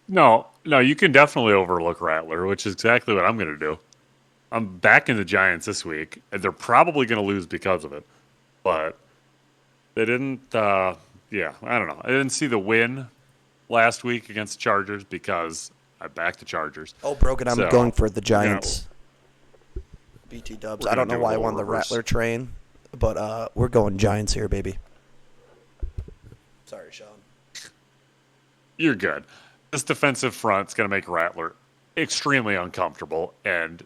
[SPEAKER 2] No, no, you can definitely overlook Rattler, which is exactly what I'm going to do. I'm backing the Giants this week, and they're probably going to lose because of it. But they didn't. Yeah, I don't know. I didn't see the win last week against the Chargers because I backed the Chargers.
[SPEAKER 3] Oh, Brogan, I'm going
[SPEAKER 2] So
[SPEAKER 3] for the
[SPEAKER 2] we're gonna
[SPEAKER 3] Giants. BT Dubs.
[SPEAKER 2] we're
[SPEAKER 3] I
[SPEAKER 2] gonna
[SPEAKER 3] don't know
[SPEAKER 2] do a
[SPEAKER 3] why I
[SPEAKER 2] little
[SPEAKER 3] won the
[SPEAKER 2] reverse.
[SPEAKER 3] Rattler train, but we're going Giants here, baby. Sorry, Sean.
[SPEAKER 2] You're good. This defensive front's going to make Rattler extremely uncomfortable, and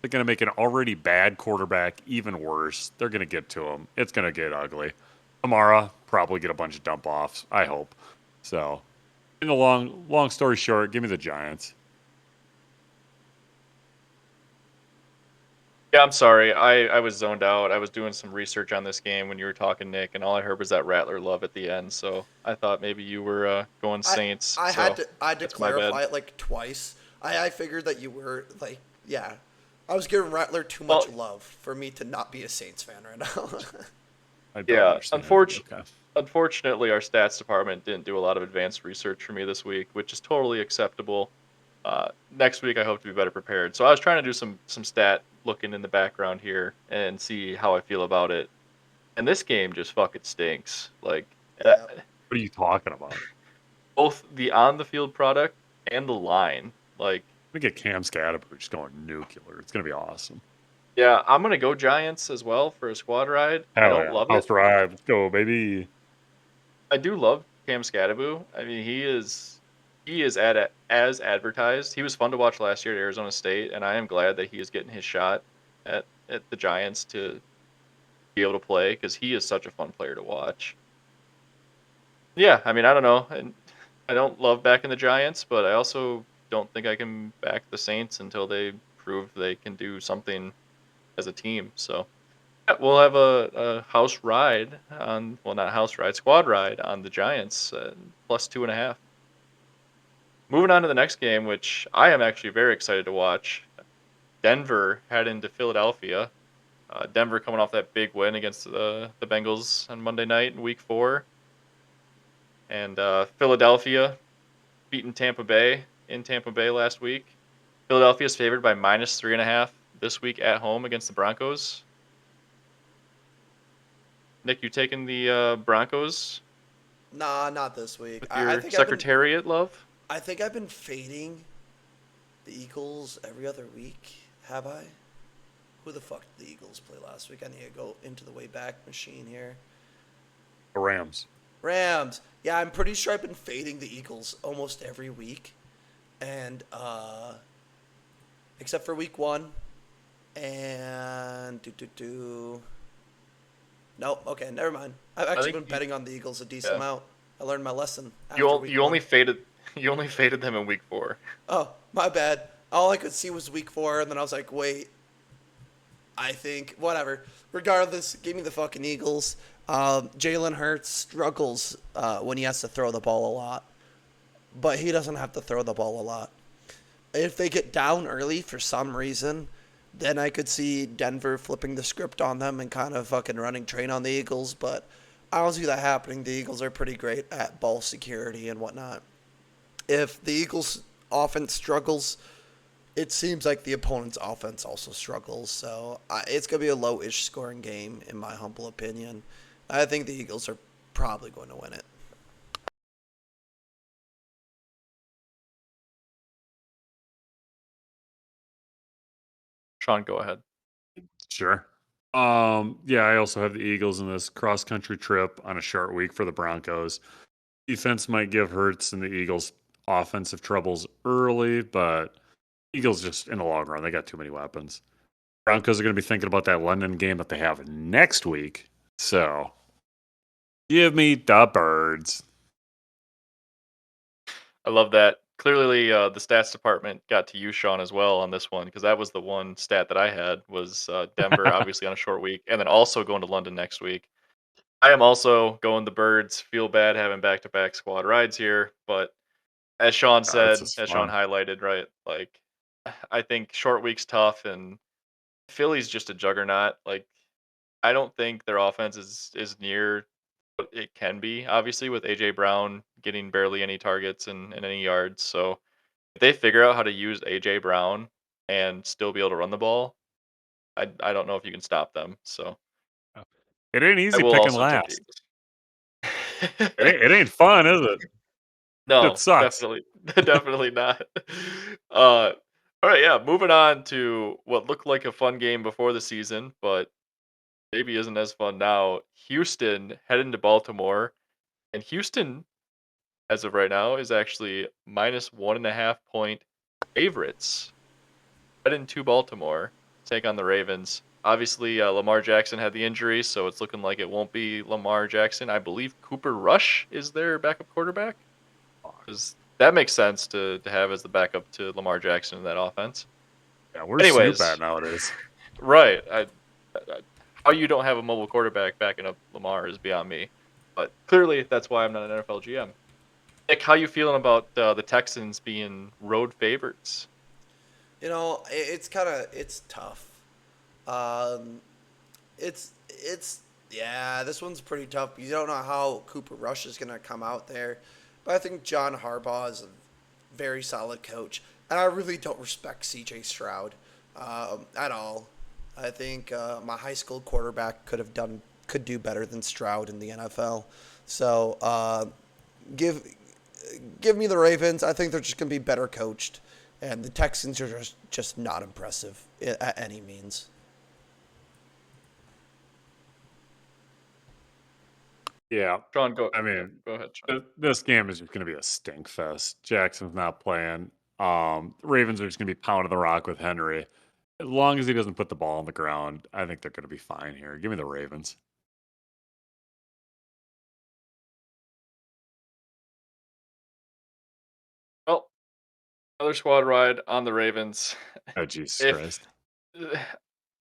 [SPEAKER 2] they're going to make an already bad quarterback even worse. They're going to get to him. It's going to get ugly. Amara probably get a bunch of dump offs. I hope. So, in the long story short, give me the Giants.
[SPEAKER 1] Yeah, I'm sorry. I was zoned out. I was doing some research on this game when you were talking, Nick, and all I heard was that Rattler love at the end. So I thought maybe you were going
[SPEAKER 3] I
[SPEAKER 1] Saints.
[SPEAKER 3] I had
[SPEAKER 1] So
[SPEAKER 3] to I had to
[SPEAKER 1] that's my bad.
[SPEAKER 3] clarify it like twice. I figured that you were like, yeah. I was giving Rattler too
[SPEAKER 1] Well,
[SPEAKER 3] much love for me to not be a Saints fan right now.
[SPEAKER 2] I don't
[SPEAKER 1] yeah.
[SPEAKER 2] understand. Okay.
[SPEAKER 1] Unfortunately, our stats department didn't do a lot of advanced research for me this week, which is totally acceptable. Next week, I hope to be better prepared. So I was trying to do some stat looking in the background here and see how I feel about it. And this game just fucking stinks. Like
[SPEAKER 3] Yeah.
[SPEAKER 2] What are you talking about?
[SPEAKER 1] both the on the field product and the line. Like,
[SPEAKER 2] We get Cam Scatterbush just going nuclear. It's going to be awesome.
[SPEAKER 1] yeah, I'm gonna go Giants as well for a squad ride. I
[SPEAKER 2] Hell
[SPEAKER 1] don't
[SPEAKER 2] yeah.
[SPEAKER 1] love it.
[SPEAKER 2] House drive. Let's go, baby.
[SPEAKER 1] I do love Cam Scatterbu. I mean, he is at as advertised. He was fun to watch last year at Arizona State, and I am glad that he is getting his shot at the Giants to be able to play because he is such a fun player to watch. Yeah, I mean, I don't know. And I don't love backing the Giants, but I also don't think I can back the Saints until they prove they can do something as a team. So yeah, we'll have a house ride on, well, not house ride, squad ride on the Giants, plus 2.5. Moving on to the next game, which I am actually very excited to watch. Denver heading to Philadelphia. Denver coming off that big win against the Bengals on Monday night in Week 4. And Philadelphia beating Tampa Bay in Tampa Bay last week. Philadelphia is favored by -3.5 this week at home against the Broncos. Nick, you taking the Broncos
[SPEAKER 3] Nah, not this week.
[SPEAKER 1] with
[SPEAKER 3] I
[SPEAKER 1] your
[SPEAKER 3] think
[SPEAKER 1] Secretariat love?
[SPEAKER 3] I think I've been fading the Eagles every other week. Have I? Who the fuck did the Eagles play last week? I need to go into the Wayback Machine here.
[SPEAKER 2] The Rams.
[SPEAKER 3] Rams. Yeah, I'm pretty sure I've been fading the Eagles almost every week, and except for week 1, and Nope. Okay, never mind. I've actually been betting on the Eagles a decent amount. I learned my lesson after week
[SPEAKER 1] You only
[SPEAKER 3] 1.
[SPEAKER 1] faded you only faded them in Week 4.
[SPEAKER 3] Oh, my bad. All I could see was week 4, and then I was like, wait. I think whatever. Regardless, give me the fucking Eagles. Jalen Hurts struggles when he has to throw the ball a lot, but he doesn't have to throw the ball a lot. If they get down early for some reason, then I could see Denver flipping the script on them and kind of fucking running train on the Eagles. But I don't see that happening. The Eagles are pretty great at ball security and whatnot. If the Eagles' offense struggles, it seems like the opponent's offense also struggles. So it's going to be a low-ish scoring game, in my humble opinion. I think the Eagles are probably going to win it.
[SPEAKER 1] Sean, go ahead.
[SPEAKER 2] Sure. Yeah, I also have the Eagles in this cross country trip on a short week for the Broncos. Defense might give Hurts and the Eagles offensive troubles early, but Eagles just in the long run, they got too many weapons. Broncos are going to be thinking about that London game that they have next week. So give me the birds.
[SPEAKER 1] I love that. Clearly, the stats department got to you, Sean, as well on this one because that was the one stat that I had was Denver, obviously on a short week, and then also going to London next week. I am also going the Birds. Feel bad having back-to-back squad rides here, but as Sean
[SPEAKER 2] It's
[SPEAKER 1] said,
[SPEAKER 2] just
[SPEAKER 1] as Sean
[SPEAKER 2] fun.
[SPEAKER 1] highlighted, right? Like, I think short week's tough, and Philly's just a juggernaut. Like, I don't think their offense is near what it can be. Obviously, with AJ Brown getting barely any targets and any yards, so if they figure out how to use AJ Brown and still be able to run the ball, I don't know if you can stop them. So
[SPEAKER 2] It ain't
[SPEAKER 1] I
[SPEAKER 2] easy
[SPEAKER 1] will
[SPEAKER 2] picking
[SPEAKER 1] also take the
[SPEAKER 2] last.
[SPEAKER 1] Eagles.
[SPEAKER 2] It ain't fun, is it? It
[SPEAKER 1] No,
[SPEAKER 2] sucks.
[SPEAKER 1] definitely, definitely not. Uh, all right, yeah. Moving on to what looked like a fun game before the season, but maybe isn't as fun now. Houston heading to Baltimore, and Houston, as of right now, is actually minus 1.5 point favorites heading to Baltimore to take on the Ravens. Obviously, Lamar Jackson had the injury, so it's looking like it won't be Lamar Jackson. I believe Cooper Rush is their backup quarterback. 'Cause that makes sense to have as the backup to Lamar Jackson in that offense.
[SPEAKER 2] Yeah, where's Snoop at
[SPEAKER 1] Anyways,
[SPEAKER 2] nowadays?
[SPEAKER 1] right, how you don't have a mobile quarterback backing up Lamar is beyond me, but clearly that's why I'm not an NFL GM. Nick, how you feeling about, the Texans being road favorites?
[SPEAKER 3] It's tough. Um, it's yeah, this one's pretty tough. You don't know how Cooper Rush is gonna come out there, but I think John Harbaugh is a very solid coach, and I really don't respect C.J. Stroud at all. I think my high school quarterback could do better than Stroud in the NFL. So give give me the Ravens. I think they're just gonna be better coached, and the Texans are just not impressive at any means.
[SPEAKER 2] Yeah.
[SPEAKER 1] Sean, go
[SPEAKER 2] I
[SPEAKER 1] yeah,
[SPEAKER 2] mean,
[SPEAKER 1] go ahead, Sean.
[SPEAKER 2] this game is just going to be a stink fest. Jackson's not playing. Ravens are just going to be pounding the rock with Henry. As long as he doesn't put the ball on the ground, I think they're going to be fine here. Give me the Ravens.
[SPEAKER 1] Well, another squad ride on the Ravens.
[SPEAKER 2] Oh, Jesus
[SPEAKER 1] If
[SPEAKER 2] Christ.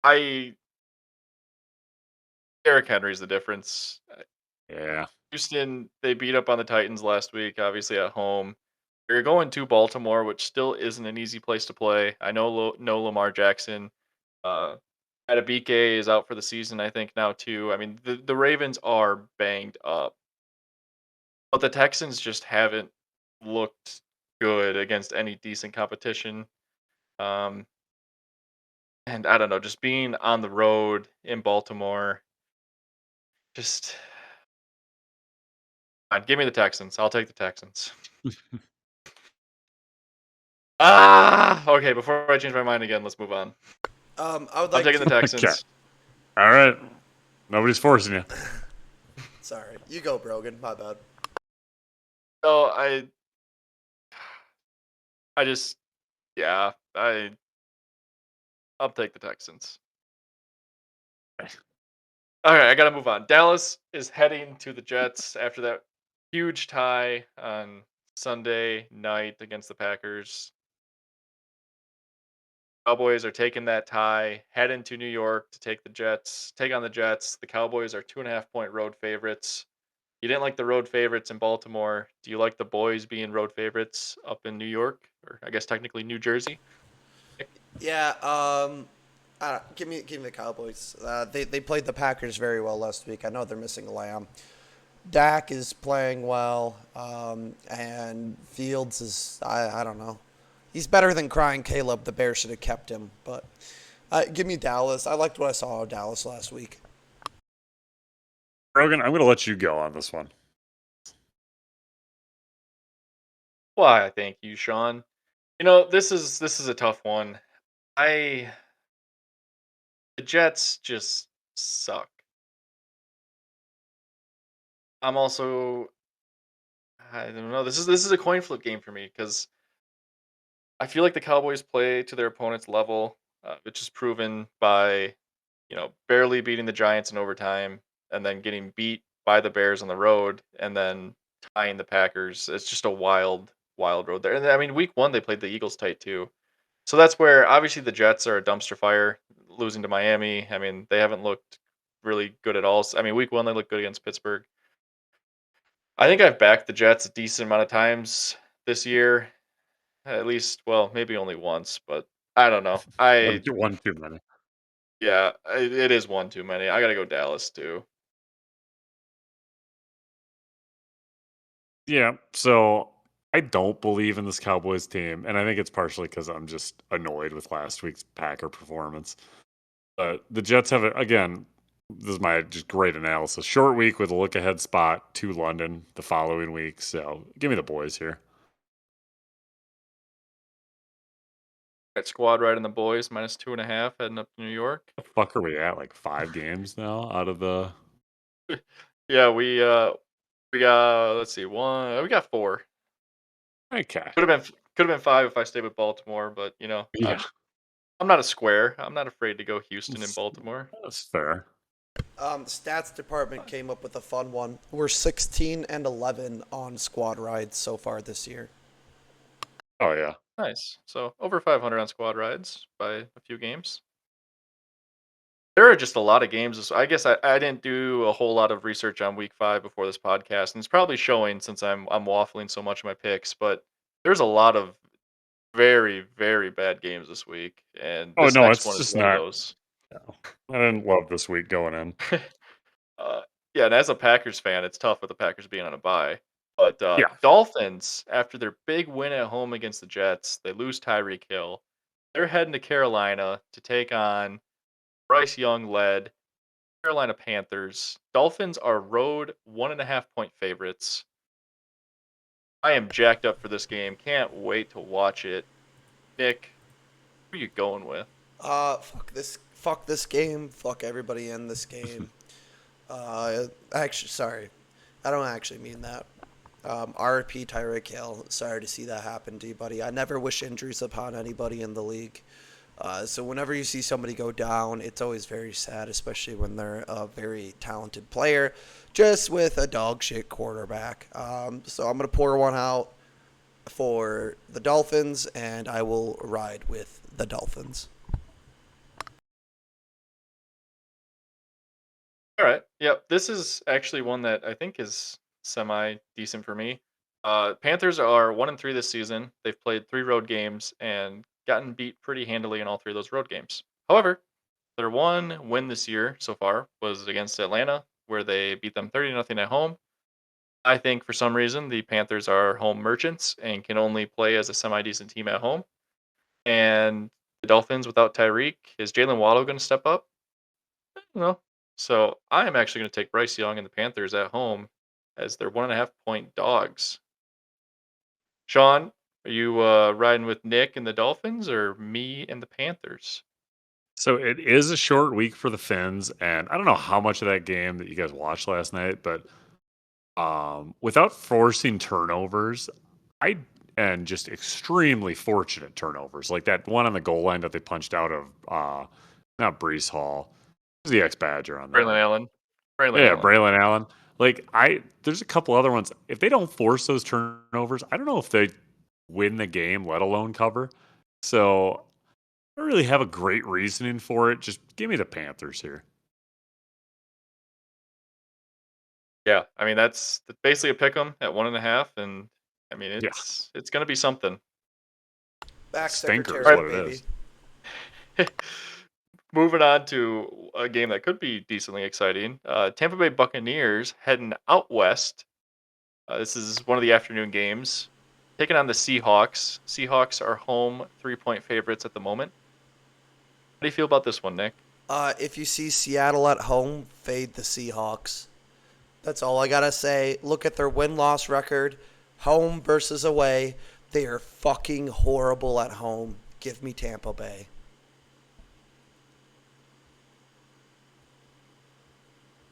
[SPEAKER 1] I Derrick Henry's the difference.
[SPEAKER 2] Yeah.
[SPEAKER 1] Houston, they beat up on the Titans last week, obviously at home. You're going to Baltimore, which still isn't an easy place to play. I know no Lamar Jackson. Uh, Adebike is out for the season, I think now too. I mean, the Ravens are banged up, but the Texans just haven't looked good against any decent competition. Um, and I don't know, just being on the road in Baltimore, just give me the Texans. I'll take the Texans. Okay. Before I change my mind again, let's move on.
[SPEAKER 3] I would
[SPEAKER 1] I'm
[SPEAKER 3] like
[SPEAKER 1] taking the
[SPEAKER 3] to.
[SPEAKER 2] Okay.
[SPEAKER 1] Texans.
[SPEAKER 2] All right. Nobody's forcing you.
[SPEAKER 3] Sorry, you go, Brogan. My bad.
[SPEAKER 1] No, I just, yeah, I'll take the Texans. Okay, I gotta move on. Dallas is heading to the Jets after that huge tie on Sunday night against the Packers. Cowboys are taking that tie, heading to New York to take on the Jets. The Cowboys are 2.5 point road favorites. You didn't like the road favorites in Baltimore. Do you like the boys being road favorites up in New York, or I guess technically New Jersey? Nick?
[SPEAKER 3] Yeah. Give me the Cowboys. They played the Packers very well last week. I know they're missing Lamb. Dak is playing well, and Fields is I don't know. He's better than crying Caleb. The Bears should have kept him, but give me Dallas. I liked what I saw of Dallas last week.
[SPEAKER 2] Rogan, I'm going to let you go on this one.
[SPEAKER 1] Why? Thank you, Sean. You know this is a tough one. I The Jets just suck. I'm also I don't know. This is a coin flip game for me because I feel like the Cowboys play to their opponent's level, which is proven by barely beating the Giants in overtime and then getting beat by the Bears on the road and then tying the Packers. It's just a wild, wild road there. And I mean, week one they played the Eagles tight too. So that's where obviously the Jets are a dumpster fire, losing to Miami. I mean, they haven't looked. really good at all. I mean, week 1 they looked good against Pittsburgh. I think I've backed the Jets a decent amount of times this year. At least, well, maybe only once, but I don't know.
[SPEAKER 2] One too many.
[SPEAKER 1] Yeah, it is one too many. I gotta go Dallas too.
[SPEAKER 2] Yeah. So I don't believe in this Cowboys team, and I think it's partially because I'm just annoyed with last week's Packer performance. But the Jets have again. This is my just great analysis. Short week with a look ahead spot to London the following week. So give me the boys here.
[SPEAKER 1] Got squad riding the boys -2.5 heading up to New York.
[SPEAKER 2] The fuck are we at? Like 5 games now out of the.
[SPEAKER 1] Yeah, we got, let's see, we got 4.
[SPEAKER 2] Okay.
[SPEAKER 1] Could have been 5 if I stayed with Baltimore, but
[SPEAKER 2] Yeah,
[SPEAKER 1] I'm not a square. I'm not afraid to go Houston and
[SPEAKER 2] that's,
[SPEAKER 1] Baltimore.
[SPEAKER 2] that's fair.
[SPEAKER 3] Stats department came up with a fun one. We're 16 and 11 on squad rides so far this year.
[SPEAKER 2] Oh yeah.
[SPEAKER 1] Nice. So over 500 on squad rides by a few games. There are just a lot of games. I guess I didn't do a whole lot of research on week 5 before this podcast, and it's probably showing since I'm waffling so much in my picks. But there's a lot of very, very bad games this week, and
[SPEAKER 2] Oh
[SPEAKER 1] this
[SPEAKER 2] no,
[SPEAKER 1] next
[SPEAKER 2] it's
[SPEAKER 1] one is
[SPEAKER 2] just
[SPEAKER 1] one of
[SPEAKER 2] not.
[SPEAKER 1] those.
[SPEAKER 2] No. I didn't love this week going in.
[SPEAKER 1] uh, yeah, and as a Packers fan, it's tough with the Packers being on a bye. But
[SPEAKER 2] Yeah.
[SPEAKER 1] Dolphins, after their big win at home against the Jets, they lose Tyreek Hill. They're heading to Carolina to take on Bryce Young led Carolina Panthers. Dolphins are road 1.5 point favorites. I am jacked up for this game. Can't wait to watch it. Nick, who are you going with?
[SPEAKER 3] Fuck this. Fuck this game. Fuck everybody in this game. Actually, sorry. I don't actually mean that. RP Tyreek Hill. Sorry to see that happen to you, buddy. I never wish injuries upon anybody in the league. So whenever you see somebody go down, it's always very sad, especially when they're a very talented player, just with a dog shit quarterback. So I'm gonna pour one out for the Dolphins, and I will ride with the Dolphins.
[SPEAKER 1] All right. Yep. This is actually one that I think is semi decent for me. Panthers are 1-3 this season. They've played 3 road games and gotten beat pretty handily in all 3 of those road games. However, their one win this year so far was against Atlanta, where they beat them 30-0 at home. I think for some reason the Panthers are home merchants and can only play as a semi decent team at home. And the Dolphins without Tyreek, is Jalen Waddle going to step up? No. So I am actually going to take Bryce Young and the Panthers at home as their 1.5 point dogs. Sean, are you riding with Nick and the Dolphins or me and the Panthers?
[SPEAKER 2] So it is a short week for the Finns, and I don't know how much of that game that you guys watched last night, but without forcing turnovers, I and just extremely fortunate turnovers, like that one on the goal line that they punched out of not Brees Hall. Who's the ex Badger on that
[SPEAKER 1] Braylon
[SPEAKER 2] one?
[SPEAKER 1] Allen. Braylon
[SPEAKER 2] Yeah,
[SPEAKER 1] Allen.
[SPEAKER 2] Braylon Allen. Like there's a couple other ones. If they don't force those turnovers, I don't know if they win the game, let alone cover. So I don't really have a great reasoning for it. Just give me the Panthers here.
[SPEAKER 1] Yeah, I mean that's basically a pick 'em at 1.5, and I mean
[SPEAKER 2] Yeah,
[SPEAKER 1] it's going to be something.
[SPEAKER 3] Back
[SPEAKER 2] stinker is
[SPEAKER 3] Secretariat,
[SPEAKER 2] what it
[SPEAKER 3] baby.
[SPEAKER 2] is.
[SPEAKER 1] Moving on to a game that could be decently exciting. Tampa Bay Buccaneers heading out west. This is one of the afternoon games. Taking on the Seahawks. Seahawks are home 3 point favorites at the moment. How do you feel about this one, Nick?
[SPEAKER 3] If you see Seattle at home, fade the Seahawks. That's all I gotta say. Look at their win-loss record, home versus away. They are fucking horrible at home. Give me Tampa Bay.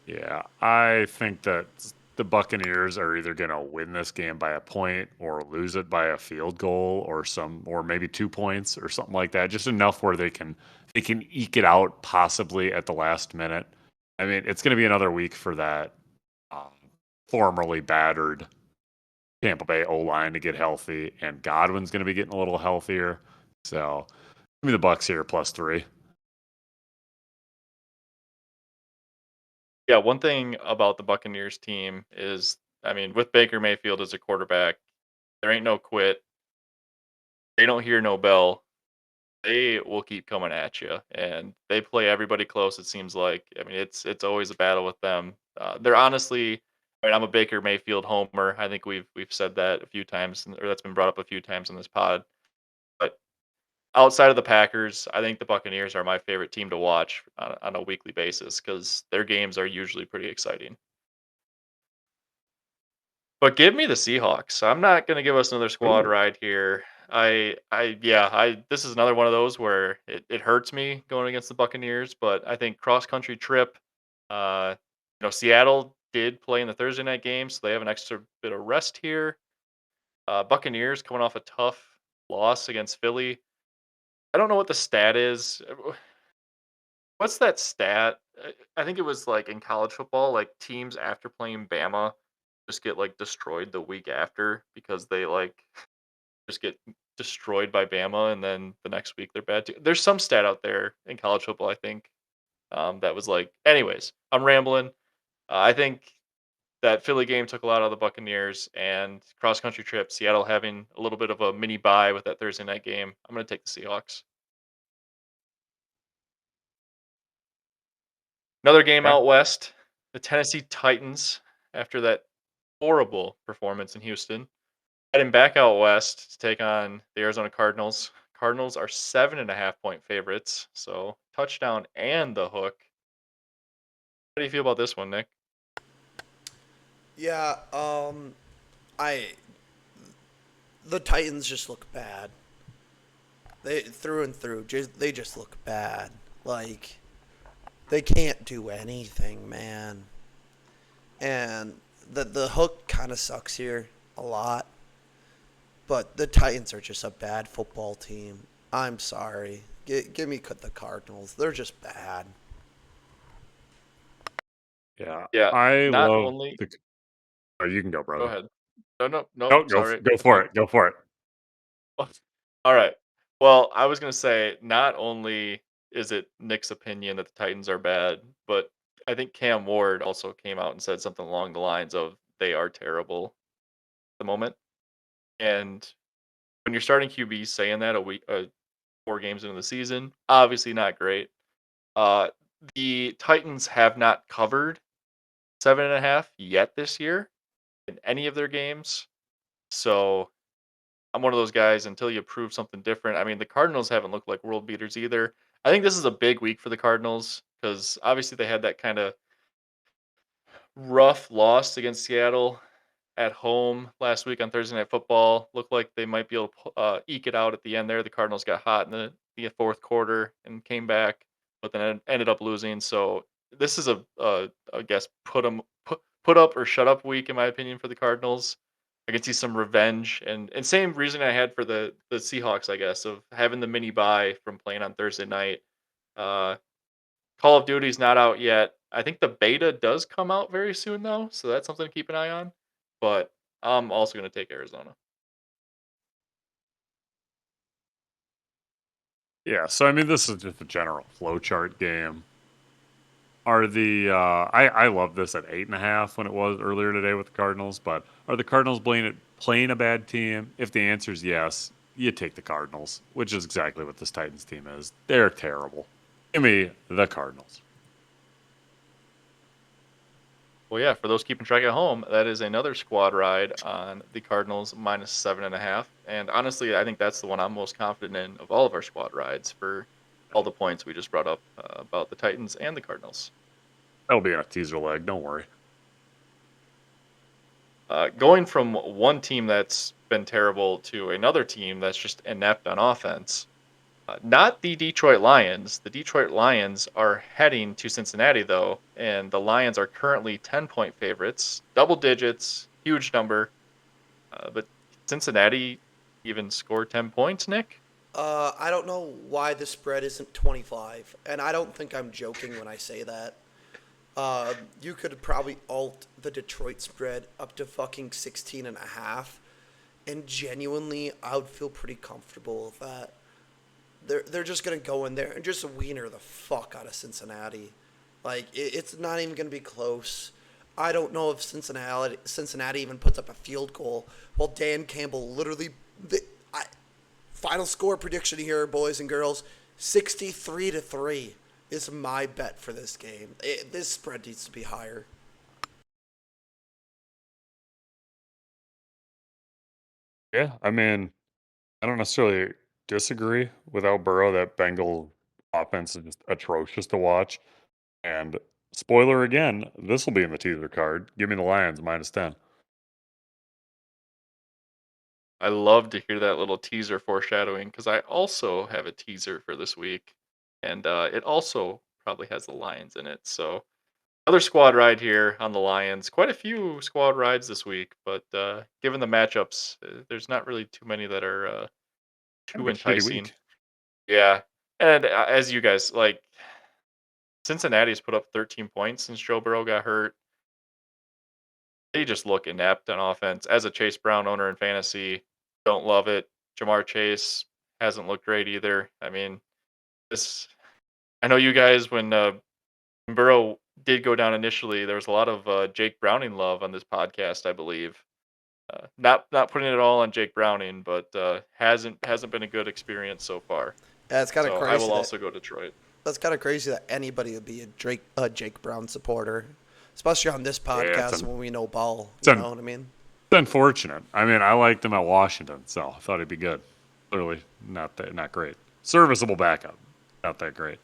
[SPEAKER 2] Yeah, I think that the Buccaneers are either going to win this game by a point or lose it by a field goal or maybe 2 points or something like that. Just enough where they can eke it out possibly at the last minute. I mean, it's going to be another week for that um, formerly battered Tampa Bay O line to get healthy, and Godwin's going to be getting a little healthier. So, give me the Bucks here +3.
[SPEAKER 1] Yeah, one thing about the Buccaneers team is, I mean, with Baker Mayfield as a quarterback, there ain't no quit. They don't hear no bell. They will keep coming at you, and they play everybody close. It seems like. I mean, it's always a battle with them. They're honestly. I mean, I'm a Baker Mayfield homer. I think we've said that a few times, or that's been brought up a few times in this pod. But outside of the Packers, I think the Buccaneers are my favorite team to watch on a weekly basis because their games are usually pretty exciting. But give me the Seahawks. I'm not gonna give us another squad
[SPEAKER 2] Ooh.
[SPEAKER 1] ride here. I this is another one of those where it hurts me going against the Buccaneers, but I think cross country trip, uh, Seattle did play in the Thursday night game, so they have an extra bit of rest here. Buccaneers coming off a tough loss against Philly. I don't know what the stat is. What's that stat? I think it was like in college football, like teams after playing Bama just get like destroyed the week after because they like just get destroyed by Bama, and then the next week they're bad too. There's some stat out there in college football, I think, that was like. Anyways, I'm rambling. I think that Philly game took a lot out of the Buccaneers, and cross country trip, Seattle having a little bit of a mini bye with that Thursday night game. I'm going to take the Seahawks. Another game
[SPEAKER 2] Okay.
[SPEAKER 1] out west, the Tennessee Titans, after that horrible performance in Houston, heading back out west to take on the Arizona Cardinals. Cardinals are 7.5 point favorites, so touchdown and the hook. How do you feel about this one, Nick?
[SPEAKER 3] Yeah, I the Titans just look bad. They through and through, they just look bad. Like they can't do anything, man. And the hook kind of sucks here a lot. But the Titans are just a bad football team. I'm sorry. Give me the Cardinals. They're just bad.
[SPEAKER 2] Yeah.
[SPEAKER 1] Yeah,
[SPEAKER 2] I
[SPEAKER 1] not
[SPEAKER 2] love
[SPEAKER 1] only.
[SPEAKER 2] the. Oh, you can go,
[SPEAKER 1] Go
[SPEAKER 2] brother.
[SPEAKER 1] ahead. No, no, no.
[SPEAKER 2] No,
[SPEAKER 1] Sorry,
[SPEAKER 2] go
[SPEAKER 1] go
[SPEAKER 2] for
[SPEAKER 1] ahead.
[SPEAKER 2] it. Go for it.
[SPEAKER 1] All right. Well, I was gonna say not only is it Nick's opinion that the Titans are bad, but I think Cam Ward also came out and said something along the lines of they are terrible at the moment. And when you're starting QB saying that a week, 4 games into the season, obviously not great. Uh, the Titans have not covered 7.5 yet this year in any of their games. So I'm one of those guys until you prove something different. I mean, the Cardinals haven't looked like world beaters either. I think this is a big week for the Cardinals because obviously they had that kind of rough loss against Seattle at home last week on Thursday Night Football. Looked like they might be able to eke it out at the end there. The Cardinals got hot in the fourth quarter and came back, but then ended up losing. So this is I guess put up or shut up week in my opinion for the Cardinals. I can see some revenge and same reason I had for the Seahawks, I guess, of having the mini bye from playing on Thursday night. Uh, Call of Duty's not out yet. I think the beta does come out very soon though, so that's something to keep an eye on. But I'm also going to take Arizona.
[SPEAKER 2] Yeah. So I mean, this is just a general flowchart game. Are the I love this at 8.5 when it was earlier today with the Cardinals, but are the Cardinals playing a bad team? If the answer is yes, you take the Cardinals, which is exactly what this Titans team is. They're terrible. Give me the Cardinals.
[SPEAKER 1] Well, yeah, for those keeping track at home, that is another squad ride on the Cardinals minus 7.5. And honestly, I think that's the one I'm most confident in of all of our squad rides for all the points we just brought up about the Titans and the Cardinals.
[SPEAKER 2] That'll be on a teaser leg. Don't worry.
[SPEAKER 1] Going from one team that's been terrible to another team that's just inept on offense. Not the Detroit Lions. The Detroit Lions are heading to Cincinnati, though, and the Lions are currently 10-point favorites, double digits, huge number. But Cincinnati even scored 10 points, Nick?
[SPEAKER 3] I don't know why the spread isn't 25, and I don't think I'm joking when I say that. You could probably alt the Detroit spread up to fucking 16 and a half, and genuinely, I would feel pretty comfortable with that. They're just gonna go in there and just wiener the fuck out of Cincinnati. Like it's not even going to be close. I don't know if Cincinnati even puts up a field goal. Well, Dan Campbell literally I, final score prediction here, boys and girls, 63-3 is my bet for this game. This spread needs to be higher.
[SPEAKER 2] Yeah, I mean, I don't necessarily disagree without Burrow. That Bengal offense is just atrocious to watch. And spoiler again, this will be in the teaser card. Give me the Lions -10.
[SPEAKER 1] I love to hear that little teaser foreshadowing because I also have a teaser for this week, and it also probably has the Lions in it. So another squad ride here on the Lions. Quite a few squad rides this week, but given the matchups, there's not really too many that are
[SPEAKER 2] Kind of
[SPEAKER 1] too
[SPEAKER 2] a shitty
[SPEAKER 1] enticing.
[SPEAKER 2] week.
[SPEAKER 1] Yeah, and as you guys like, Cincinnati's put up 13 points since Joe Burrow got hurt. They just look inept on offense. As a Chase Brown owner in fantasy, don't love it. Jamar Chase hasn't looked great either. I mean, this. I know you guys when Burrow did go down initially, there was a lot of Jake Browning love on this podcast, I believe. Not putting it all on Jake Browning, but hasn't been a good experience so far.
[SPEAKER 3] Yeah, it's kind of
[SPEAKER 1] So I will
[SPEAKER 3] crazy that
[SPEAKER 1] also go Detroit.
[SPEAKER 3] that's kind of crazy that anybody would be a Jake Brown supporter, especially on this
[SPEAKER 2] Yeah,
[SPEAKER 3] podcast when we know ball.
[SPEAKER 2] it's,
[SPEAKER 3] You
[SPEAKER 2] un,
[SPEAKER 3] know what I mean?
[SPEAKER 2] it's unfortunate. I mean, I liked him at Washington, so I thought he'd be good. Clearly, not great. Serviceable backup, not that great.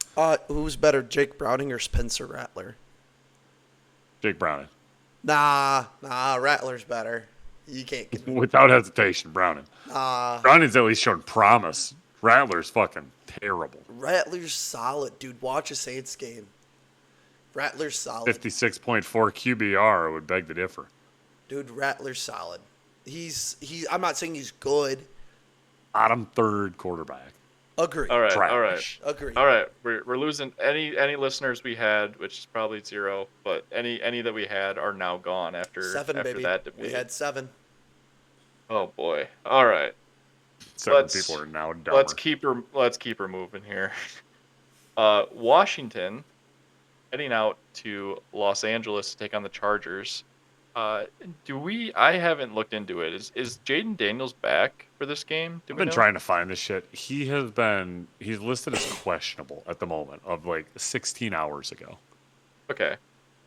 [SPEAKER 3] Who's better, Jake Browning or Spencer Rattler?
[SPEAKER 2] Jake Browning,
[SPEAKER 3] Nah, Rattler's better. You can't get
[SPEAKER 2] without hesitation, Browning.
[SPEAKER 3] nah.
[SPEAKER 2] Browning's at least shown promise. Rattler's fucking terrible.
[SPEAKER 3] Rattler's solid, dude. Watch a Saints game. Rattler's solid,
[SPEAKER 2] 56.4 QBR would beg to differ.
[SPEAKER 3] dude. Rattler's solid. I'm not saying he's good.
[SPEAKER 2] Bottom third quarterback.
[SPEAKER 3] Agree.
[SPEAKER 1] All right,
[SPEAKER 2] Trash.
[SPEAKER 1] all right.
[SPEAKER 3] Agree.
[SPEAKER 1] All right, we're losing any listeners we had, which is probably zero, but any that we had are now gone after
[SPEAKER 3] Seven,
[SPEAKER 1] after
[SPEAKER 3] baby.
[SPEAKER 1] that debate.
[SPEAKER 3] We had 7.
[SPEAKER 1] Oh boy. All right.
[SPEAKER 2] 7
[SPEAKER 1] Let's
[SPEAKER 2] people are now dumber.
[SPEAKER 1] let's keep her moving here. Washington heading out to Los Angeles to take on the Chargers. I haven't looked into it. Is Jaden Daniels back for this game? Do
[SPEAKER 2] I've
[SPEAKER 1] we
[SPEAKER 2] been
[SPEAKER 1] know?
[SPEAKER 2] trying to find this shit. He's listed as questionable at the moment of like 16 hours ago.
[SPEAKER 1] Okay.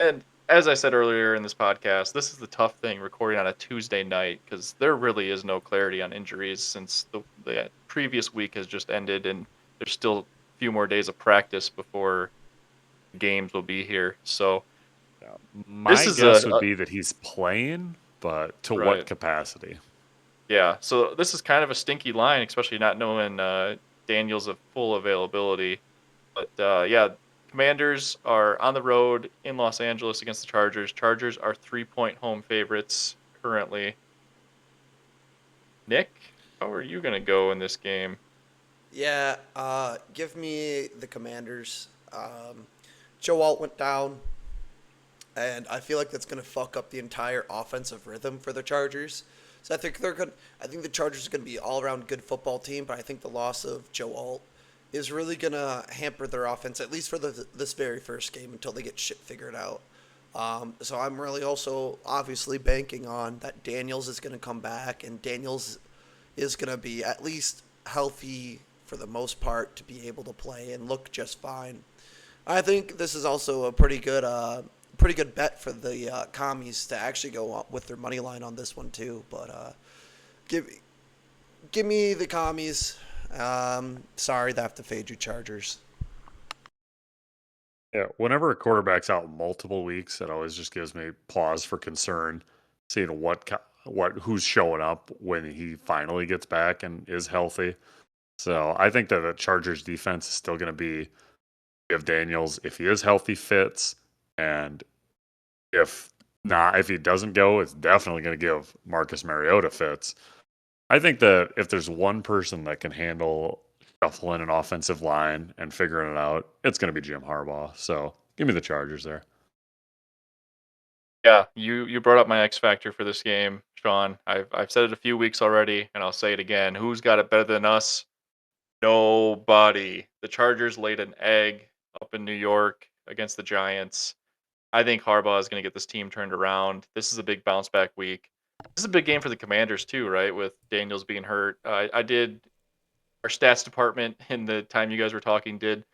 [SPEAKER 1] And as I said earlier in this podcast, this is the tough thing recording on a Tuesday night because there really is no clarity on injuries since the previous week has just ended and there's still a few more days of practice before games will be here. So
[SPEAKER 2] My
[SPEAKER 1] this is
[SPEAKER 2] guess would be that he's playing, but to what
[SPEAKER 1] right.
[SPEAKER 2] capacity?
[SPEAKER 1] Yeah, so this is kind of a stinky line, especially not knowing Daniels' of full availability. But yeah, Commanders are on the road in Los Angeles against the Chargers. Chargers are 3-point home favorites currently. Nick, how are you going to go in this game?
[SPEAKER 3] Yeah, give me the Commanders. Joe Alt went down, and I feel like that's going to fuck up the entire offensive rhythm for the Chargers. So I think I think the Chargers are going to be all around good football team, but I think the loss of Joe Alt is really going to hamper their offense at least for this very first game until they get shit figured out. So I'm really also obviously banking on that Daniels is going to come back, and Daniels is going to be at least healthy for the most part to be able to play and look just fine. I think this is also a pretty good bet for the commies to actually go up with their money line on this one too. But give me the commies. Sorry, they have to fade you, Chargers.
[SPEAKER 2] Yeah, whenever a quarterback's out multiple weeks, it always just gives me pause for concern, seeing who's showing up when he finally gets back and is healthy. So I think that the Chargers defense is still going to be if Daniels, if he is healthy, fits, and if not, if he doesn't go, it's definitely going to give Marcus Mariota fits. I think that if there's one person that can handle shuffling an offensive line and figuring it out, it's going to be Jim Harbaugh. So give me the Chargers there.
[SPEAKER 1] Yeah, you brought up my X factor for this game, Sean. I've said it a few weeks already, and I'll say it again. Who's got it better than us? Nobody. The Chargers laid an egg up in New York. against the Giants. I think Harbaugh is going to get this team turned around. This is a big bounce back week. This is a big game for the Commanders too, right? With Daniels being hurt. I did our stats department in the time you guys were talking did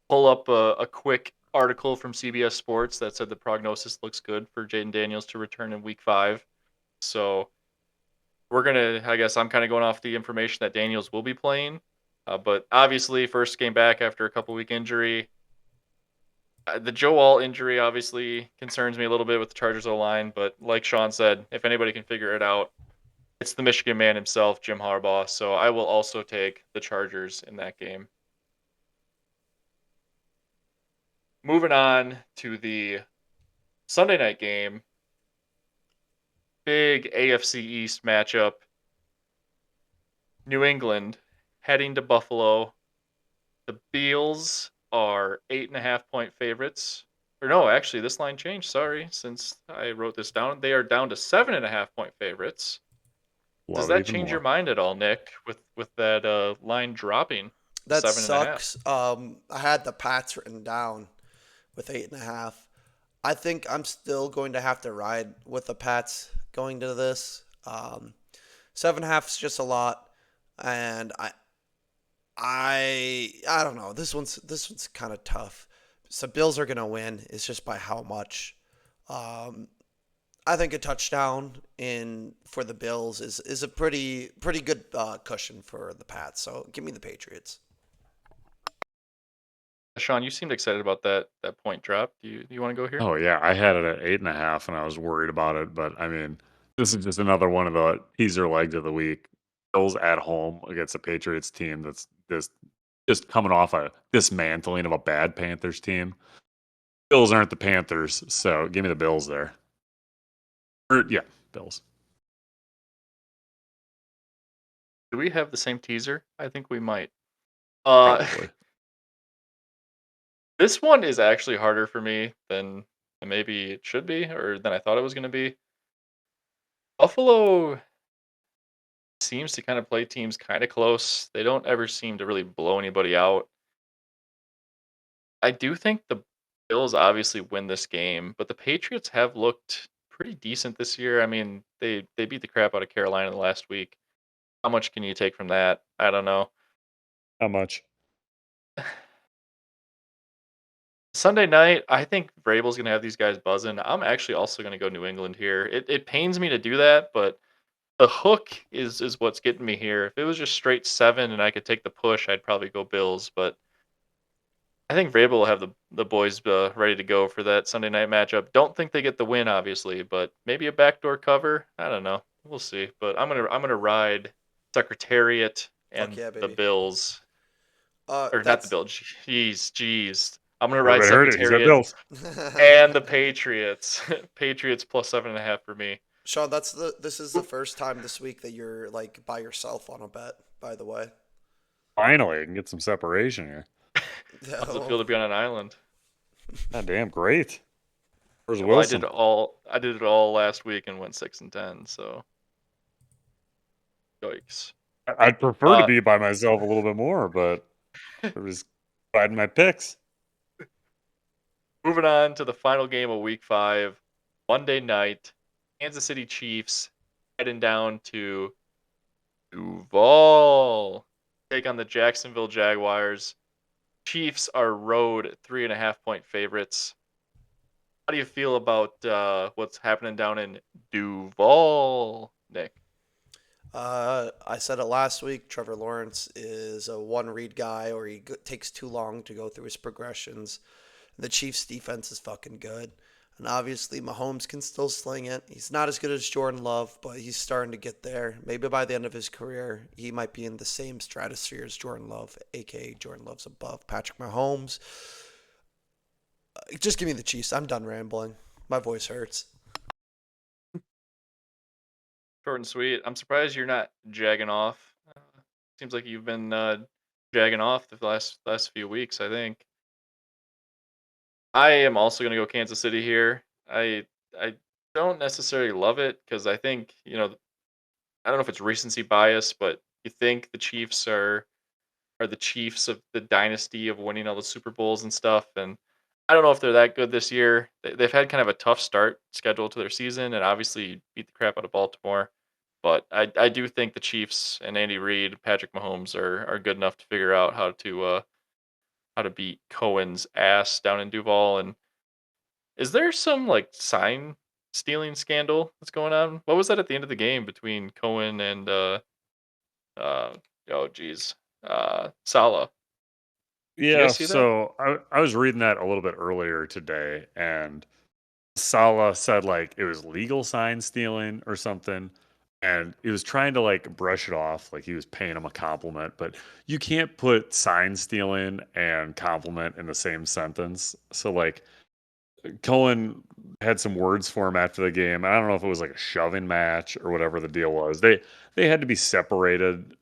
[SPEAKER 1] pull up a quick article from CBS Sports that said the prognosis looks good for Jaden Daniels to return in week 5. So we're gonna. I guess I'm kind of going off the information that Daniels will be playing, but obviously first game back after a couple week injury. The Joe Wall injury obviously concerns me a little bit with the Chargers O line, but like Sean said, if anybody can figure it out, it's the Michigan man himself, Jim Harbaugh. So I will also take the Chargers in that game. Moving on to the Sunday night game, big AFC East matchup. New England heading to Buffalo. The Bills are 8.5-point favorites. Or no, actually, this line changed. Sorry, since I wrote this down, they are down to 7.5-point favorites. Does
[SPEAKER 2] Love it
[SPEAKER 1] that
[SPEAKER 2] even
[SPEAKER 1] change your
[SPEAKER 2] more.
[SPEAKER 1] mind at all, Nick, with that line dropping to
[SPEAKER 3] That
[SPEAKER 1] 7.5?
[SPEAKER 3] sucks. I had the Pats written down with 8.5. I think I'm still going to have to ride with the Pats going to this. 7.5 is just a lot, and I don't know. This one's kind of tough. So Bills are gonna win. It's just by how much. Um, I think a touchdown in for the Bills is a pretty good cushion for the Pats. So give me the Patriots.
[SPEAKER 1] Sean, you seemed excited about that point drop. Do you want to go here?
[SPEAKER 2] Oh yeah, I had it at 8.5, and I was worried about it. But I mean, this is just another one of the teaser legs of the week. Bills at home against a Patriots team that's just coming off a dismantling of a bad Panthers team. Bills aren't the Panthers, so give me the Bills there. Yeah, Bills.
[SPEAKER 1] Do we have the same teaser? I think we might. Uh,
[SPEAKER 2] Probably.
[SPEAKER 1] this one is actually harder for me than maybe it should be, or than I thought it was going to be. Buffalo seems to kind of play teams kind of close. They don't ever seem to really blow anybody out. I do think the Bills obviously win this game, but the Patriots have looked pretty decent this year. I mean, they beat the crap out of Carolina the last week. How much can you take from that? I don't know.
[SPEAKER 2] How much?
[SPEAKER 1] Sunday night, I think Vrabel's gonna have these guys buzzing. I'm actually also gonna go New England here. It pains me to do that, but the hook is what's getting me here. If it was just straight 7 and I could take the push, I'd probably go Bills. But I think Vrabel will have the boys ready to go for that Sunday night matchup. Don't think they get the win, obviously, but maybe a backdoor cover. I don't know. We'll see. But I'm gonna ride Secretariat
[SPEAKER 3] Fuck
[SPEAKER 1] and
[SPEAKER 3] yeah,
[SPEAKER 1] the
[SPEAKER 3] baby.
[SPEAKER 1] Bills, or not the
[SPEAKER 3] That's
[SPEAKER 1] Bills. Jeez. I'm gonna ride
[SPEAKER 2] Everybody heard it. He's got
[SPEAKER 1] Secretariat
[SPEAKER 2] Bills.
[SPEAKER 1] and the Patriots. Patriots plus 7.5 for me.
[SPEAKER 3] Sean. This is the first time this week that you're like by yourself on a bet. By the way.
[SPEAKER 2] Finally, I can get some separation here.
[SPEAKER 1] How's it feel to be on an island?
[SPEAKER 2] God damn, great. Where's
[SPEAKER 1] Yeah, well,
[SPEAKER 2] Wilson?
[SPEAKER 1] I did it all last week and went 6-10. So, yikes.
[SPEAKER 2] I'd prefer to
[SPEAKER 1] Uh,
[SPEAKER 2] be by myself a little bit more, but I was riding my picks.
[SPEAKER 1] moving on to the final game of Week 5, Monday night, Kansas City Chiefs heading down to Duval, take on the Jacksonville Jaguars. Chiefs are road 3.5-point favorites. How do you feel about what's happening down in Duval, Nick?
[SPEAKER 3] I said it last week. Trevor Lawrence is a one read guy, or takes too long to go through his progressions. The Chiefs' defense is fucking good. And obviously, Mahomes can still sling it. He's not as good as Jordan Love, but he's starting to get there. Maybe by the end of his career, he might be in the same stratosphere as Jordan Love, aka Jordan Love's above Patrick Mahomes. Just give me the Chiefs. I'm done rambling. My voice hurts.
[SPEAKER 1] Short and sweet. I'm surprised you're not jagging off. Seems like you've been jagging off the last few weeks, I think. I am also going to go Kansas City here. I don't necessarily love it because I think, I don't know if it's recency bias, but you think the Chiefs are the Chiefs of the dynasty of winning all the Super Bowls and stuff, and I don't know if they're that good this year. They've had kind of a tough start schedule to their season, and obviously beat the crap out of Baltimore. But I do think the Chiefs and Andy Reid, Patrick Mahomes are good enough to figure out how to beat Cohen's ass down in Duval. And is there some like sign stealing scandal that's going on? What was that at the end of the game between Cohen and uh oh geez Salah? Did you
[SPEAKER 2] Yeah,
[SPEAKER 1] guys see that?
[SPEAKER 2] so I was reading that a little bit earlier today, and Salah said like it was legal sign stealing or something, and he was trying to like brush it off like he was paying him a compliment, but you can't put sign stealing and compliment in the same sentence. So like Cohen had some words for him after the game. I don't know if it was like a shoving match or whatever the deal was. They had to be separated,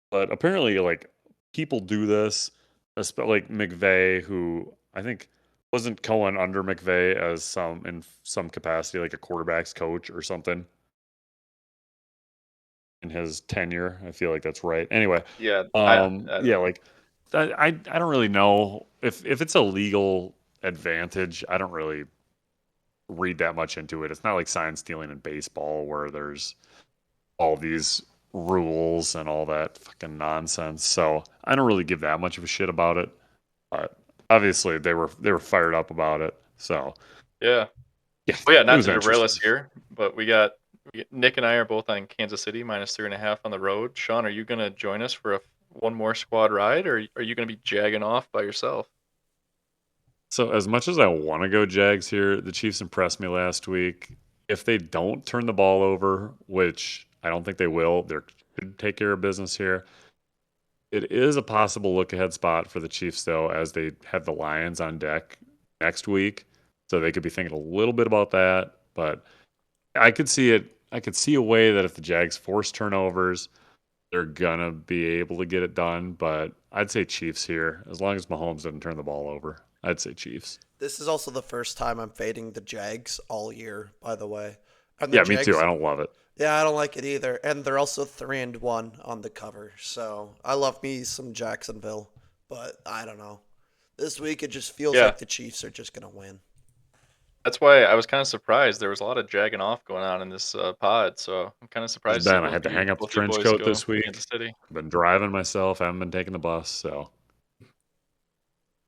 [SPEAKER 2] but apparently like people do this, like McVay, who I think wasn't Cohen under McVay as some in some capacity, like a quarterback's coach or something in his tenure. I feel like that's right. Anyway,
[SPEAKER 1] Yeah, I don't
[SPEAKER 2] yeah,
[SPEAKER 1] know.
[SPEAKER 2] like I don't really know if it's a legal advantage. I don't really read that much into it. It's not like sign stealing in baseball where there's all these rules and all that fucking nonsense. So I don't really give that much of a shit about it. But obviously they were fired up about it. So
[SPEAKER 1] Yeah.
[SPEAKER 2] yeah,
[SPEAKER 1] Oh yeah,
[SPEAKER 2] it
[SPEAKER 1] not
[SPEAKER 2] was
[SPEAKER 1] to derail
[SPEAKER 2] interesting.
[SPEAKER 1] us here, but Nick and I are both on Kansas City -3.5 on the road. Sean, are you gonna join us for one more squad ride, or are you gonna be jagging off by yourself?
[SPEAKER 2] So as much as I want to go Jags here, the Chiefs impressed me last week. If they don't turn the ball over, which I don't think they will, they could take care of business here. It is a possible look ahead spot for the Chiefs, though, as they have the Lions on deck next week. So they could be thinking a little bit about that. But I could see it. I could see a way that if the Jags force turnovers, they're going to be able to get it done. But I'd say Chiefs here, as long as Mahomes doesn't turn the ball over. I'd say Chiefs.
[SPEAKER 3] This is also the first time I'm fading the Jags all year, by the way. And the
[SPEAKER 2] Yeah, me too. I
[SPEAKER 3] Jags,
[SPEAKER 2] don't love it.
[SPEAKER 3] yeah, I don't like it either. And they're also 3-1 on the cover. So I love me some Jacksonville, but I don't know. This week it just feels
[SPEAKER 1] Yeah,
[SPEAKER 3] like the Chiefs are just gonna win.
[SPEAKER 1] that's why I was kind of surprised. There was a lot of jagging off going on in this pod, so I'm kind of
[SPEAKER 2] Has
[SPEAKER 1] surprised to see
[SPEAKER 2] been. I had to hang up the
[SPEAKER 1] both you
[SPEAKER 2] trench
[SPEAKER 1] boys
[SPEAKER 2] coat
[SPEAKER 1] go
[SPEAKER 2] this week.
[SPEAKER 1] Kansas City.
[SPEAKER 2] I've been driving myself. I haven't been taking the bus. So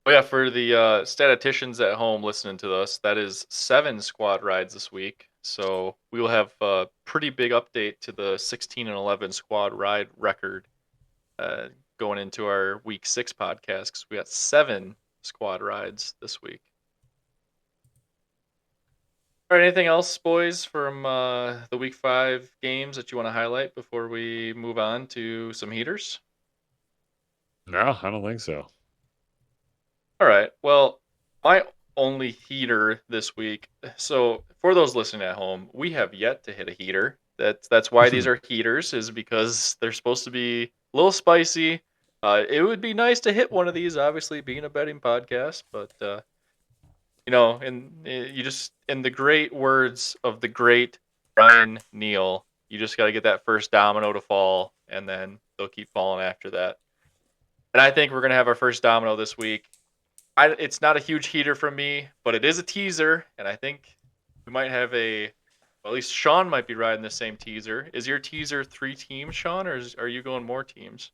[SPEAKER 1] Oh yeah, for the statisticians at home listening to us, that is 7 squad rides this week. So we will have a pretty big update to the 16-11 squad ride record uh, going into our week 6 podcast, 'cause we got 7 squad rides this week. All right, anything else, boys, from the week 5 games that you want to highlight before we move on to some heaters?
[SPEAKER 2] no, I don't think so.
[SPEAKER 1] All right. Well, my only heater this week. So for those listening at home, we have yet to hit a heater. That's why these are heaters, is because they're supposed to be a little spicy. It would be nice to hit one of these, obviously being a betting podcast, but you just in the great words of the great Brian Neal, you just got to get that first domino to fall, and then they'll keep falling after that. And I think we're gonna have our first domino this week. It's not a huge heater from me, but it is a teaser, and I think we might have well, at least Sean might be riding the same teaser. Is your teaser 3 teams, Sean, or are you going more teams?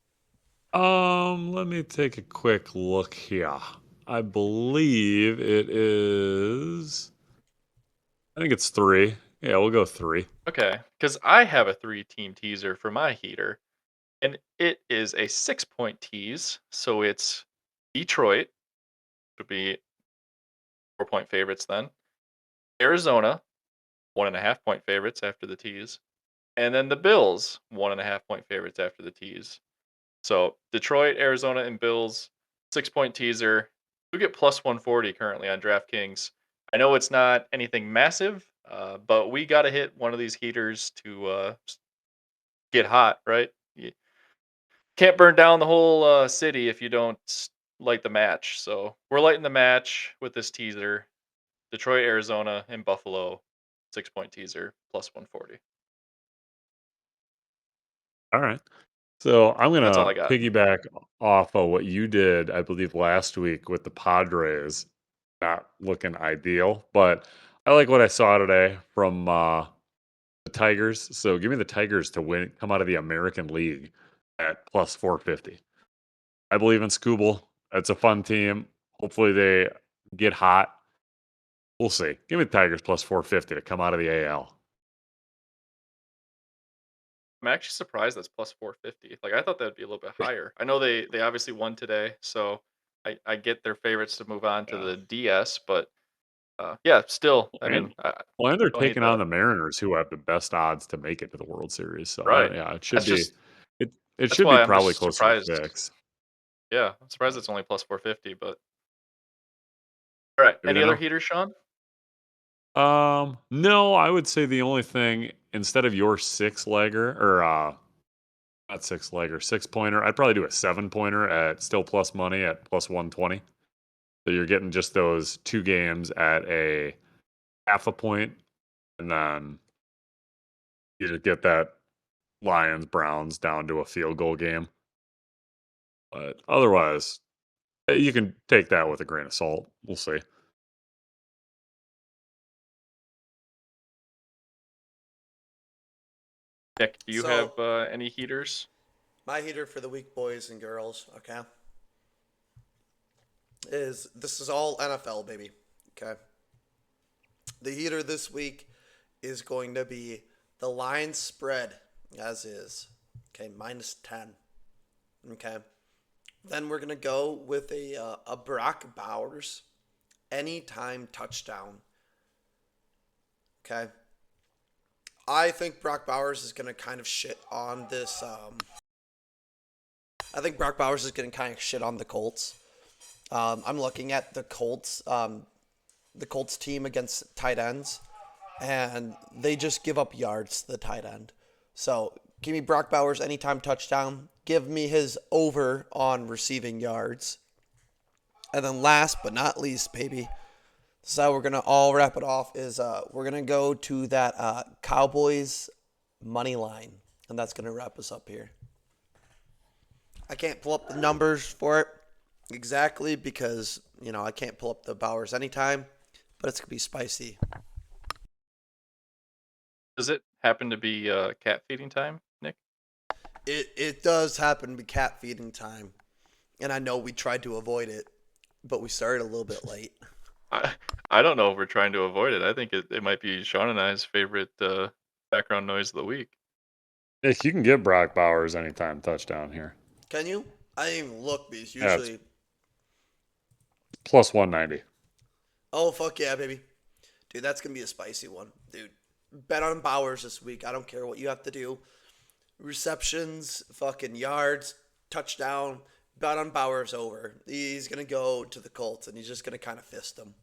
[SPEAKER 2] Let me take a quick look here. I believe it is. I think it's three. Yeah, we'll go three.
[SPEAKER 1] Okay, because I have a 3-team teaser for my heater, and it is a 6-point tease. So it's Detroit, would be 4-point favorites then. Arizona, 1.5-point favorites after the tease. And then the Bills, 1.5-point favorites after the tease. So Detroit, Arizona, and Bills, 6-point teaser. We get plus 140 currently on DraftKings. I know it's not anything massive, but we got to hit one of these heaters to get hot, right? You can't burn down the whole city if you don't light the match. So we're lighting the match with this teaser. Detroit, Arizona, and Buffalo, 6-point teaser, plus 140.
[SPEAKER 2] All right. So I'm
[SPEAKER 1] That's all
[SPEAKER 2] gonna
[SPEAKER 1] I got.
[SPEAKER 2] piggyback off of what you did, I believe, last week with the Padres. not looking ideal. But I like what I saw today from the Tigers. So give me the Tigers to win, come out of the American League at plus 450. I believe in Scooble. It's a fun team. Hopefully they get hot. We'll see. Give me the Tigers plus 450 to come out of the AL.
[SPEAKER 1] I'm actually surprised that's plus 450. Like I thought that'd be a little bit higher. I know they obviously won today, so I get their favorites to move on to
[SPEAKER 2] Yeah.
[SPEAKER 1] the DS, but yeah, still, I
[SPEAKER 2] And
[SPEAKER 1] mean, I
[SPEAKER 2] well, and they're
[SPEAKER 1] don't hate
[SPEAKER 2] taking on
[SPEAKER 1] that.
[SPEAKER 2] the Mariners, who have the best odds to make it to the World Series. So
[SPEAKER 1] Right.
[SPEAKER 2] yeah, it should
[SPEAKER 1] That's
[SPEAKER 2] be.
[SPEAKER 1] just
[SPEAKER 2] It
[SPEAKER 1] that's
[SPEAKER 2] should be
[SPEAKER 1] why I'm
[SPEAKER 2] probably
[SPEAKER 1] just
[SPEAKER 2] closer to
[SPEAKER 1] surprised.
[SPEAKER 2] 6.
[SPEAKER 1] Yeah, I'm surprised
[SPEAKER 2] But
[SPEAKER 1] it's only plus 450. But all right,
[SPEAKER 2] you
[SPEAKER 1] any other
[SPEAKER 2] know,
[SPEAKER 1] heaters, Sean?
[SPEAKER 2] no, I would say the only thing instead of your 6 legger or not 6 legger, 6 pointer, I'd probably do a 7 pointer at still plus money at plus 120. So you're getting just those 2 games at a half a point, and then you just get that Lions Browns down to a field goal game. But otherwise, you can take that with a grain of salt. We'll see.
[SPEAKER 1] Nick, do you have
[SPEAKER 3] So
[SPEAKER 1] any heaters?
[SPEAKER 3] my heater for the week, boys and girls, okay, is this is all NFL, baby. Okay. The heater this week is going to be the line spread as is. Okay, minus 10. Okay. Then we're going to go with a Brock Bowers anytime touchdown. Okay. I think Brock Bowers is going to kind of shit on this. I think Brock Bowers is going to kind of shit on the Colts. I'm looking at the Colts team against tight ends, and they just give up yards to the tight end. So give me Brock Bowers anytime touchdown. Give me his over on receiving yards. And then last but not least, baby, this is how we're gonna all wrap it off. Is we're gonna go to that Cowboys money line, and that's gonna wrap us up here. I can't pull up the numbers for it exactly because I can't pull up the Bowers anytime, but it's gonna be spicy.
[SPEAKER 1] Does it happen to be cat feeding time, Nick?
[SPEAKER 3] It does happen to be cat feeding time, and I know we tried to avoid it, but we started a little bit late.
[SPEAKER 1] I I don't know if we're trying to avoid it. I think it might be Sean and I's favorite background noise of the week.
[SPEAKER 2] If you can get Brock Bowers anytime touchdown here,
[SPEAKER 3] Can you? I didn't even look because
[SPEAKER 2] yeah, it's
[SPEAKER 3] usually.
[SPEAKER 2] plus 190.
[SPEAKER 3] Oh fuck yeah, baby, dude, that's gonna be a spicy one, dude. Bet on Bowers this week. I don't care what you have to do. Receptions, fucking yards, touchdown. Bet on Bowers over. He's gonna go to the Colts and he's just gonna kind of fist them.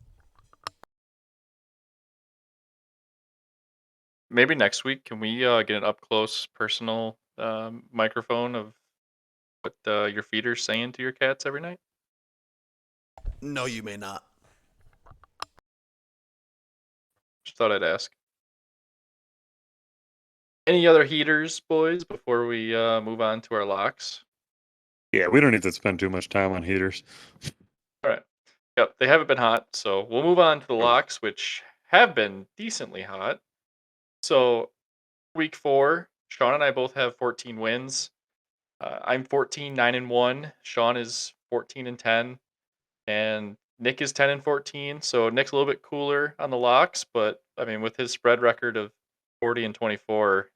[SPEAKER 1] Maybe next week, can we get an up close personal microphone of what your feeder's saying to your cats every night?
[SPEAKER 3] No, you may not.
[SPEAKER 1] Just thought I'd ask. Any other heaters, boys, before we move on to our locks?
[SPEAKER 2] Yeah, we don't need to spend too much time on heaters.
[SPEAKER 1] All right. Yep, they haven't been hot, so we'll move on to the locks, which have been decently hot. So, week 4, Sean and I both have 14 wins. I'm 14, 9-1. Sean is 14 and 10, and Nick is 10 and 14. So Nick's a little bit cooler on the locks, but I mean, with his spread record of 40 and 24,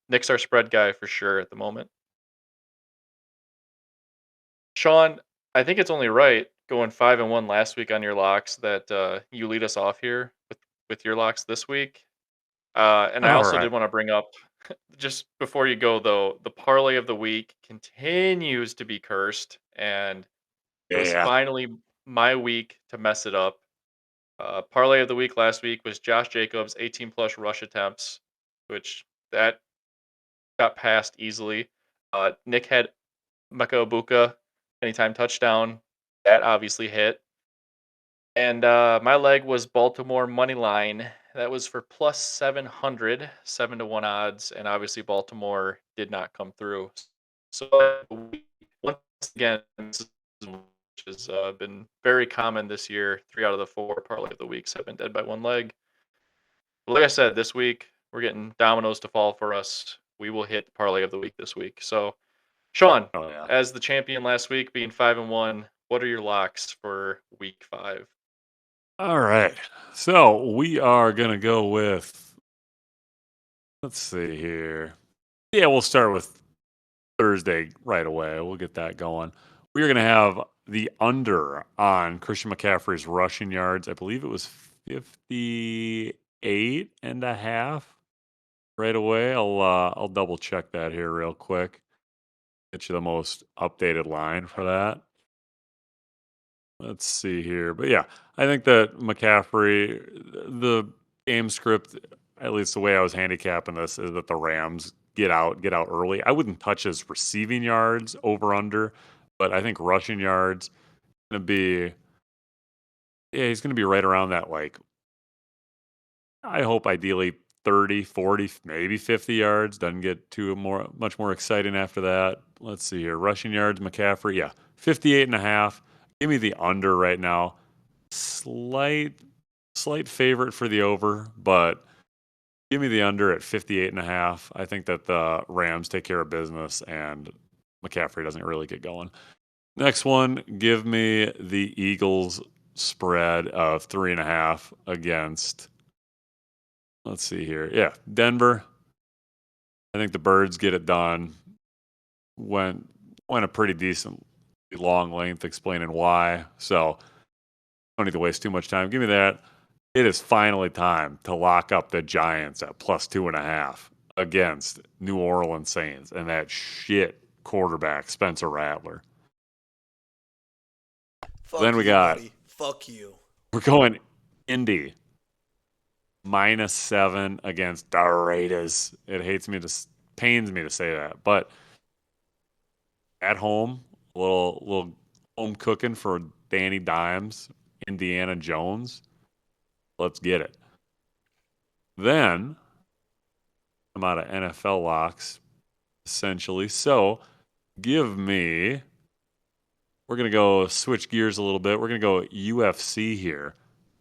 [SPEAKER 1] Nick's our spread guy for sure at the moment. Sean, I think it's only right going 5-1 last week on your locks that you lead us off here with your locks this week. And I
[SPEAKER 2] All
[SPEAKER 1] also
[SPEAKER 2] right.
[SPEAKER 1] did want to bring up just before you go though, the parlay of the week continues to be cursed, and it was
[SPEAKER 2] Yeah.
[SPEAKER 1] finally my week to mess it up. Parlay of the week last week was Josh Jacobs 18 plus rush attempts, which that got passed easily. Nick had Mecca Ibuka anytime touchdown. That obviously hit. And my leg was Baltimore money line. That was for plus 700, 7-1 odds, and obviously Baltimore did not come through. So once again, this is which has been very common this year. 3 out of the 4 parlay of the weeks have been dead by one leg. But like I said, this week we're getting dominoes to fall for us. We will hit the parlay of the week this week. So, Sean,
[SPEAKER 2] Oh yeah.
[SPEAKER 1] as the champion last week, being 5-1, what are your locks for week 5?
[SPEAKER 2] All right. So we are gonna go with. Let's see here. Yeah, we'll start with Thursday right away. We'll get that going. We are gonna have the under on Christian McCaffrey's rushing yards. I believe it was 58.5. Right away. I'll double check that here real quick. Get you the most updated line for that. Let's see here. But yeah, I think that McCaffrey, the game script, at least the way I was handicapping this, is that the Rams get out early. I wouldn't touch his receiving yards over under, but I think rushing yards gonna be yeah, he's gonna be right around that, like, I hope ideally 30, 40, maybe 50 yards. Doesn't get much more exciting after that. Let's see here. Rushing yards, McCaffrey, yeah, 58.5. Give me the under right now. Slight favorite for the over, but give me the under at 58.5. I think that the Rams take care of business and McCaffrey doesn't really get going. Next one, give me the Eagles spread of 3.5 against, let's see here. Yeah, Denver. I think the Birds get it done. Went a pretty decent long length explaining why. So don't need to waste too much time. Give me that. It is finally time to lock up the Giants at +2.5 against New Orleans Saints and that shit quarterback Spencer Rattler.
[SPEAKER 3] Fuck
[SPEAKER 2] Then we
[SPEAKER 3] you,
[SPEAKER 2] got
[SPEAKER 3] buddy. Fuck you.
[SPEAKER 2] we're going Indy -7 against the Raiders. It pains me to say that, but at home, a little home cooking for Danny Dimes, Indiana Jones. Let's get it. Then I'm out of NFL locks, essentially. So give me, we're going to go switch gears a little bit. We're going to go UFC here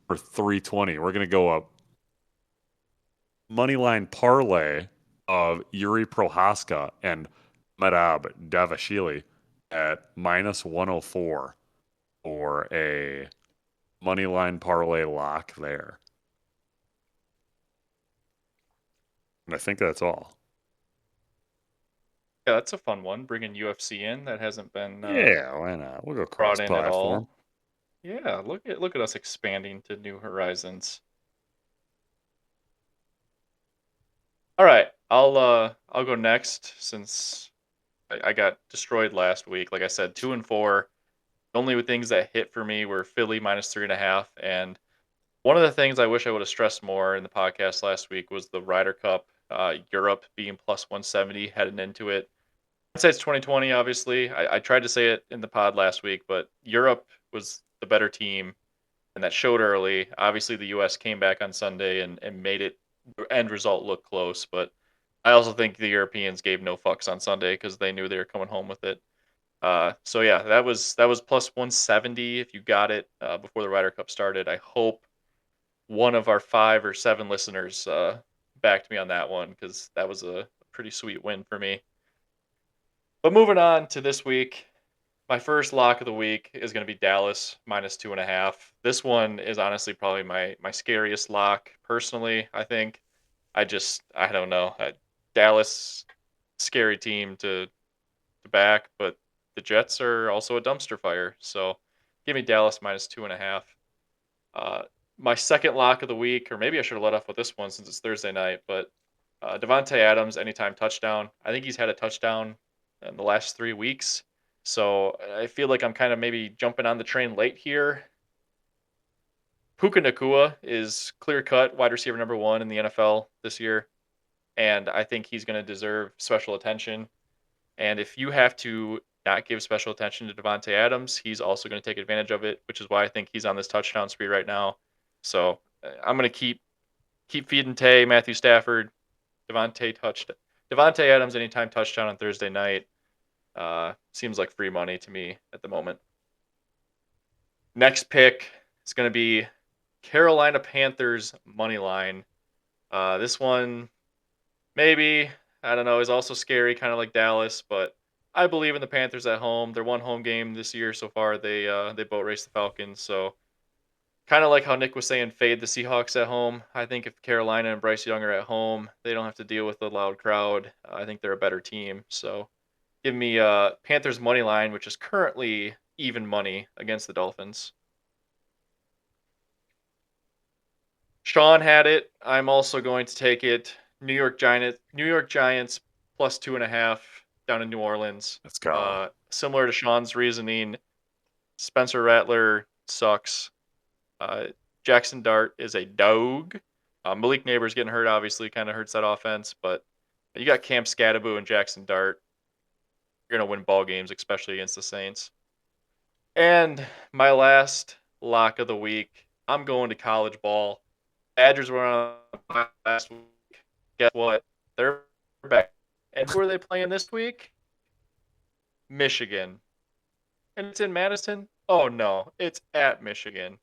[SPEAKER 2] for 320. We're going to go up money line parlay of Yuri Prohaska and Merab Davashvili at -104 for a money line parlay lock there. And I think that's all.
[SPEAKER 1] Yeah, that's a fun one. Bringing UFC in that hasn't been
[SPEAKER 2] Yeah, why not? We'll go
[SPEAKER 1] brought in at
[SPEAKER 2] cross-platform.
[SPEAKER 1] all. Yeah, look at us expanding to new horizons. All right, I'll go next since I got destroyed last week. Like I said, 2-4. The only things that hit for me were Philly -3.5, and one of the things I wish I would have stressed more in the podcast last week was the Ryder Cup, Europe being +170 heading into it. Hindsight's 2020, obviously. I tried to say it in the pod last week, but Europe was the better team, and that showed early. Obviously, the U.S. came back on Sunday and made it the end result look close, but I also think the Europeans gave no fucks on Sunday because they knew they were coming home with it. So yeah, that was +170 if you got it before the Ryder Cup started. I hope one of our 5 or 7 listeners backed me on that one because that was a pretty sweet win for me. But moving on to this week, my first lock of the week is going to be Dallas -2.5. This one is honestly probably my scariest lock personally. I think I don't know. Dallas, scary team to back, but the Jets are also a dumpster fire. So give me Dallas -2.5. Uh, my second lock of the week, or maybe I should have let off with this one since it's Thursday night, but Devontae Adams anytime touchdown. I think he's had a touchdown in the last 3 weeks. So I feel like I'm kind of maybe jumping on the train late here. Puka Nakua is clear cut wide receiver number 1 in the NFL this year, and I think he's going to deserve special attention. And if you have to not give special attention to Devontae Adams, he's also going to take advantage of it, which is why I think he's on this touchdown spree right now. So I'm going to keep feeding Tay, Matthew Stafford, Devontae Adams anytime touchdown on Thursday night. Seems like free money to me at the moment. Next pick is going to be Carolina Panthers money line. This one, maybe, I don't know, is also scary, kind of like Dallas, but I believe in the Panthers at home. Their one home game this year so far, they boat raced the Falcons. So kind of like how Nick was saying, fade the Seahawks at home. I think if Carolina and Bryce Young are at home, they don't have to deal with the loud crowd. I think they're a better team. So give me Panthers money line, which is currently even money against the Dolphins. Sean had it. I'm also going to take it. New York Giants plus 2.5 down in New Orleans.
[SPEAKER 2] Let's go.
[SPEAKER 1] Similar to Sean's reasoning, Spencer Rattler sucks. Jackson Dart is a dog. Malik Neighbors getting hurt, obviously, kind of hurts that offense. But you got Cam Scadaboo and Jackson Dart. You're going to win ball games, especially against the Saints. And my last lock of the week, I'm going to college ball. Badgers were on last week. Guess what? They're back. And who are they playing this week? Michigan. And it's in Madison? Oh, no. It's at Michigan.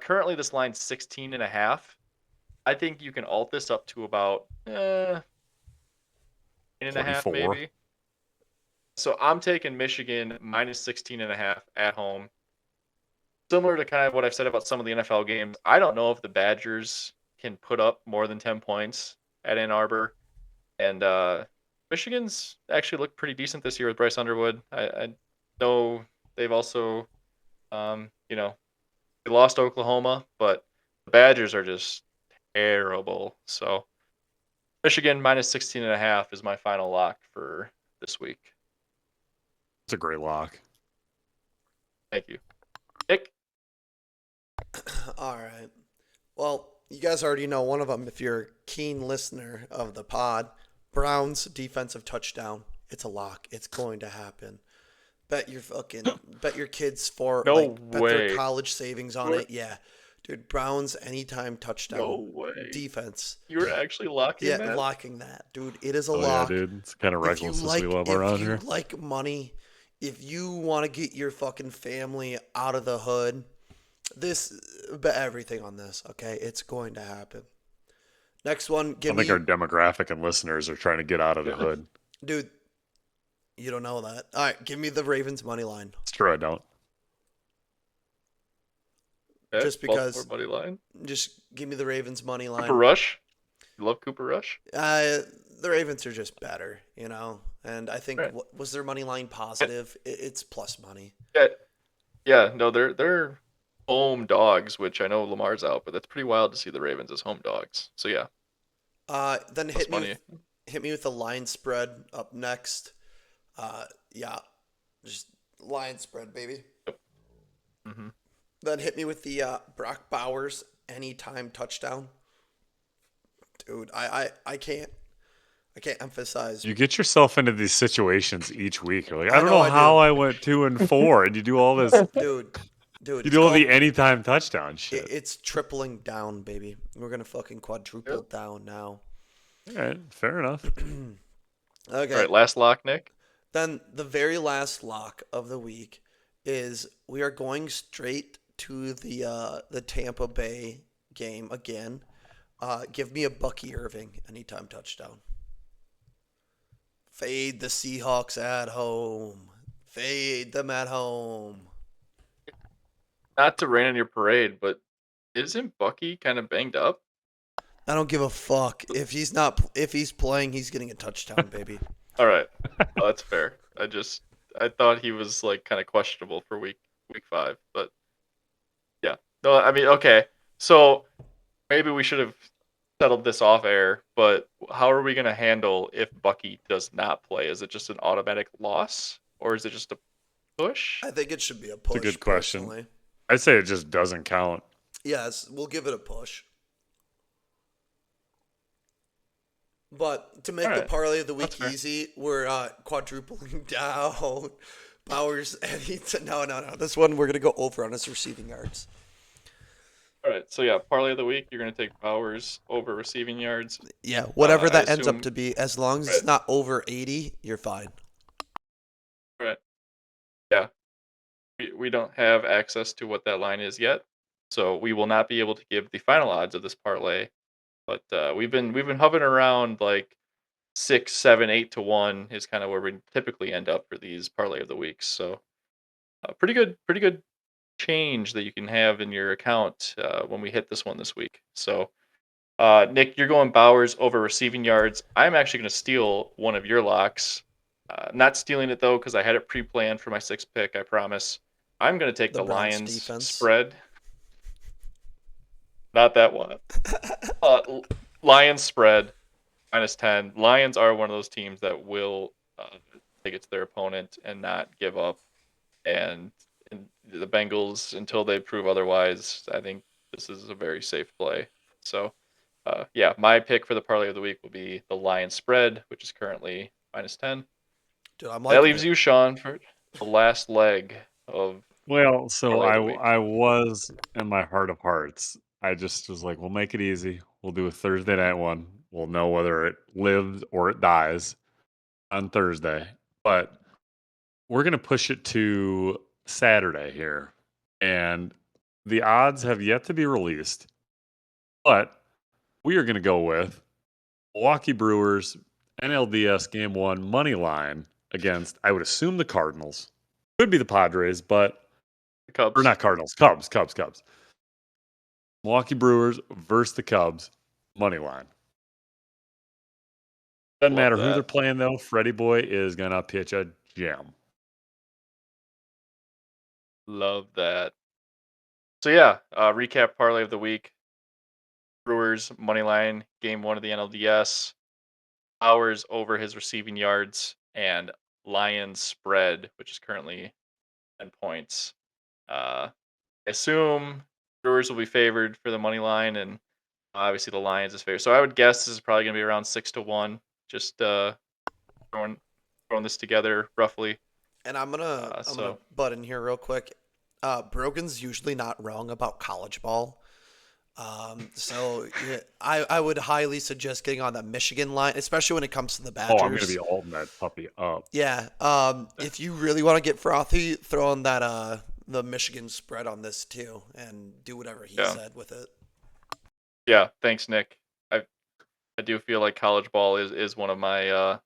[SPEAKER 1] Currently, this line's 16.5. I think you can alt this up to about 8.5
[SPEAKER 2] 24.
[SPEAKER 1] maybe. So I'm taking Michigan minus 16.5 at home. Similar to kind of what I've said about some of the NFL games, I don't know if the Badgers can put up more than 10 points at Ann Arbor. And Michigan's actually looked pretty decent this year with Bryce Underwood. I know they've also, they lost Oklahoma, but the Badgers are just terrible. So Michigan minus 16.5 is my final lock for this week.
[SPEAKER 2] It's a great lock.
[SPEAKER 1] Thank you. Nick?
[SPEAKER 3] All right. Well, you guys already know one of them if you're a keen listener of the pod. Browns defensive touchdown. It's a lock. It's going to happen. Bet your kids for bet their
[SPEAKER 1] way.
[SPEAKER 3] college savings on it. Yeah. Dude, Browns anytime touchdown.
[SPEAKER 1] No way.
[SPEAKER 3] Defense.
[SPEAKER 1] You were actually locking
[SPEAKER 3] Yeah,
[SPEAKER 1] that?
[SPEAKER 3] locking that. Dude, it is a
[SPEAKER 2] Oh
[SPEAKER 3] lock.
[SPEAKER 2] yeah, dude. It's kind of reckless as we love around here.
[SPEAKER 3] If you like money, if you want to get your fucking family out of the hood, bet everything on this, okay? It's going to happen. Next one,
[SPEAKER 2] I think our demographic and listeners are trying to get out of the hood.
[SPEAKER 3] Dude, you don't know that. All right, give me the Ravens money line.
[SPEAKER 2] It's true, I don't.
[SPEAKER 1] Okay,
[SPEAKER 3] Just because.
[SPEAKER 1] Baltimore money line.
[SPEAKER 3] Just give me the Ravens money line.
[SPEAKER 1] Cooper Rush. You love Cooper Rush?
[SPEAKER 3] The Ravens are just better, you know? And I think,
[SPEAKER 1] Right.
[SPEAKER 3] was their money line positive? It's plus money.
[SPEAKER 1] Yeah. No, they're home dogs, which I know Lamar's out, but that's pretty wild to see the Ravens as home dogs. So yeah,
[SPEAKER 3] Then
[SPEAKER 1] plus money.
[SPEAKER 3] hit me with the line spread up next. Yeah, just line spread, baby.
[SPEAKER 1] Mm-hmm.
[SPEAKER 3] Then hit me with the Brock Bowers anytime touchdown. Dude, I can't emphasize.
[SPEAKER 2] You get yourself into these situations each week. You're like, I don't
[SPEAKER 3] know
[SPEAKER 2] know
[SPEAKER 3] I
[SPEAKER 2] how
[SPEAKER 3] do.
[SPEAKER 2] I went 2-4, and you do all this.
[SPEAKER 3] Dude,
[SPEAKER 2] You
[SPEAKER 3] it's
[SPEAKER 2] do all the
[SPEAKER 3] called-
[SPEAKER 2] anytime touchdown shit.
[SPEAKER 3] It's tripling down, baby. We're gonna fucking quadruple down now.
[SPEAKER 2] All right, fair enough.
[SPEAKER 3] Okay.
[SPEAKER 1] All right, last lock, Nick.
[SPEAKER 3] Then the very last lock of the week is we are going straight to the Tampa Bay game again. Give me a Bucky Irving anytime touchdown. Fade the Seahawks at home. Fade them at home.
[SPEAKER 1] Not to rain on your parade, but isn't Bucky kind of banged up?
[SPEAKER 3] I don't give a fuck if he's playing, he's getting a touchdown, baby.
[SPEAKER 1] All right, oh, that's fair. I thought he was like kind of questionable for week 5, but yeah. No, I mean, okay. So maybe we should have settled this off air, but how are we going to handle if Bucky does not play? Is it just an automatic loss, or is it just a push?
[SPEAKER 3] I think it should be a push.
[SPEAKER 2] It's a good question.
[SPEAKER 3] Personally.
[SPEAKER 2] I'd say it just doesn't count.
[SPEAKER 3] Yes, we'll give it a push. But to make the parlay of the week easy, we're quadrupling down Bowers. No. This one we're gonna go over on his receiving yards.
[SPEAKER 1] All right, so yeah, parlay of the week. You're gonna take Bowers over receiving yards.
[SPEAKER 3] Yeah, whatever that
[SPEAKER 1] I
[SPEAKER 3] ends up
[SPEAKER 1] assume-
[SPEAKER 3] to be, as long as it's not over 80, you're fine.
[SPEAKER 1] Right. Yeah. We don't have access to what that line is yet, so we will not be able to give the final odds of this parlay. But we've been hovering around like 6, 7, 8 to 1 is kind of where we typically end up for these parlay of the weeks. So pretty good change that you can have in your account when we hit this one this week. So Nick, you're going Bowers over receiving yards. I'm actually going to steal one of your locks. Not stealing it though because I had it pre-planned for my sixth pick. I promise. I'm going to take
[SPEAKER 3] The
[SPEAKER 1] the
[SPEAKER 3] Browns
[SPEAKER 1] Lions
[SPEAKER 3] defense.
[SPEAKER 1] spread. Not that one. Lions spread -10. Lions are one of those teams that will take it to their opponent and not give up. And the Bengals, until they prove otherwise, I think this is a very safe play. So, yeah, my pick for the parlay of the week will be the Lions spread, which is currently -10.
[SPEAKER 3] Dude, I'm
[SPEAKER 1] That
[SPEAKER 3] liking
[SPEAKER 1] leaves
[SPEAKER 3] it.
[SPEAKER 1] you, Sean, for the last leg of
[SPEAKER 2] Well, so
[SPEAKER 1] parlay of
[SPEAKER 2] I
[SPEAKER 1] the week.
[SPEAKER 2] I was in my heart of hearts. I just was like, we'll make it easy. We'll do a Thursday night one. We'll know whether it lives or it dies on Thursday. But we're gonna push it to Saturday here. And the odds have yet to be released. But we are gonna go with Milwaukee Brewers NLDS game one money line against, I would assume, the Cardinals. Could be the Padres, but
[SPEAKER 1] The
[SPEAKER 2] or
[SPEAKER 1] Cubs.
[SPEAKER 2] not Cardinals, Cubs. Milwaukee Brewers versus the Cubs, money line. Doesn't
[SPEAKER 1] Love
[SPEAKER 2] matter who they're
[SPEAKER 1] that.
[SPEAKER 2] playing though. Freddie Boy is gonna pitch a gem.
[SPEAKER 1] Love that. So yeah, recap parlay of the week. Brewers money line game one of the NLDS. Hours over his receiving yards and Lions spread, which is currently 10 points. I assume Brewers will be favored for the money line, and obviously the Lions is favored. So I would guess this is probably going to be around 6 to 1. Just throwing throwing this together roughly.
[SPEAKER 3] And I'm gonna
[SPEAKER 1] So
[SPEAKER 3] butt in here real quick. Brogan's usually not wrong about college ball. So yeah, I would highly suggest getting on that Michigan line, especially when it comes to the
[SPEAKER 2] Oh, I'm gonna be
[SPEAKER 3] Badgers.
[SPEAKER 2] alting that puppy up.
[SPEAKER 3] Yeah. If you really want to get frothy, throw on that the Michigan spread on this too, and do whatever he
[SPEAKER 1] yeah,
[SPEAKER 3] said with it.
[SPEAKER 1] yeah. Thanks, Nick. I do feel like college ball is one of my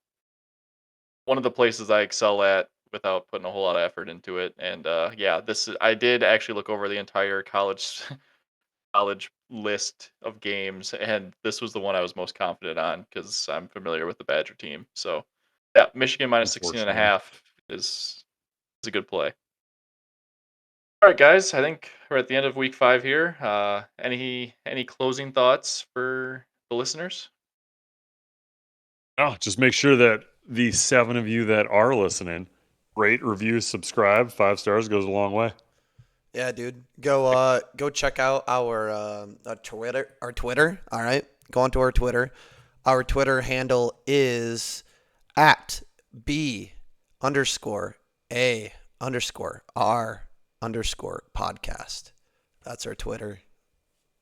[SPEAKER 1] one of the places I excel at without putting a whole lot of effort into it. And yeah, I did actually look over the entire college college list of games, and this was the one I was most confident on because I'm familiar with the Badger team. So yeah, Michigan minus 16 and a
[SPEAKER 2] Unfortunately,
[SPEAKER 1] half is a good play. All right, guys, I think we're at the end of week 5 here. Any closing thoughts for the listeners?
[SPEAKER 2] no, just make sure that the 7 of you that are listening rate, review, subscribe. 5 stars goes a long way.
[SPEAKER 3] Yeah, dude. Go check out our Twitter. Our Twitter. All right. Go onto our Twitter. Our Twitter handle is at B underscore A underscore R underscore podcast. That's our Twitter.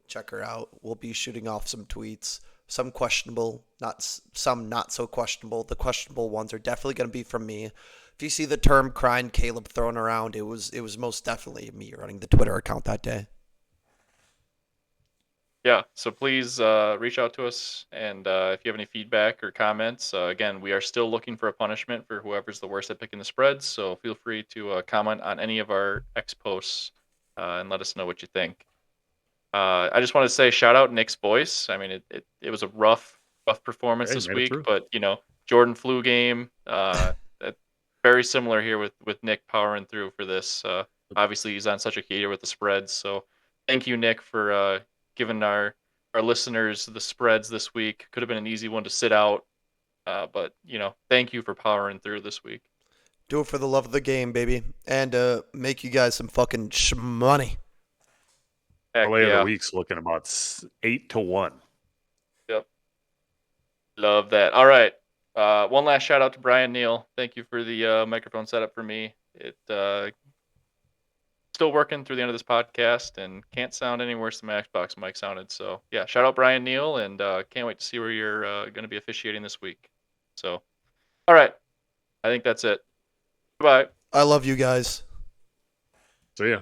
[SPEAKER 3] Check her out. We'll be shooting off some tweets. Some questionable, some not so questionable. The questionable ones are definitely going to be from me. If you see the term "crying Caleb" thrown around, it was most definitely me running the Twitter account that day.
[SPEAKER 1] Yeah, so please reach out to us, and if you have any feedback or comments, again, we are still looking for a punishment for whoever's the worst at picking the spreads. So feel free to comment on any of our X posts and let us know what you think. I just want to say shout out Nick's voice. I mean, it was a rough performance
[SPEAKER 2] Hey,
[SPEAKER 1] this
[SPEAKER 2] made it
[SPEAKER 1] week,
[SPEAKER 2] through.
[SPEAKER 1] but Jordan flu game. Very similar here with Nick powering through for this. Obviously, he's on such a heater with the spreads. So thank you, Nick, for giving our listeners the spreads this week. Could have been an easy one to sit out, but thank you for powering through this week.
[SPEAKER 3] Do it for the love of the game, baby, and make you guys some fucking money.
[SPEAKER 1] Heck
[SPEAKER 2] Parlay of the
[SPEAKER 1] yeah.
[SPEAKER 2] week's looking about 8 to 1.
[SPEAKER 1] Yep. Love that. All right. One last shout out to Brian Neal. Thank you for the microphone setup for me. It still working through the end of this podcast and can't sound any worse than my Xbox mic sounded. So yeah, shout out Brian Neal, and can't wait to see where you're going to be officiating this week. So all right, I think that's it. Goodbye.
[SPEAKER 3] I love you guys.
[SPEAKER 2] See ya.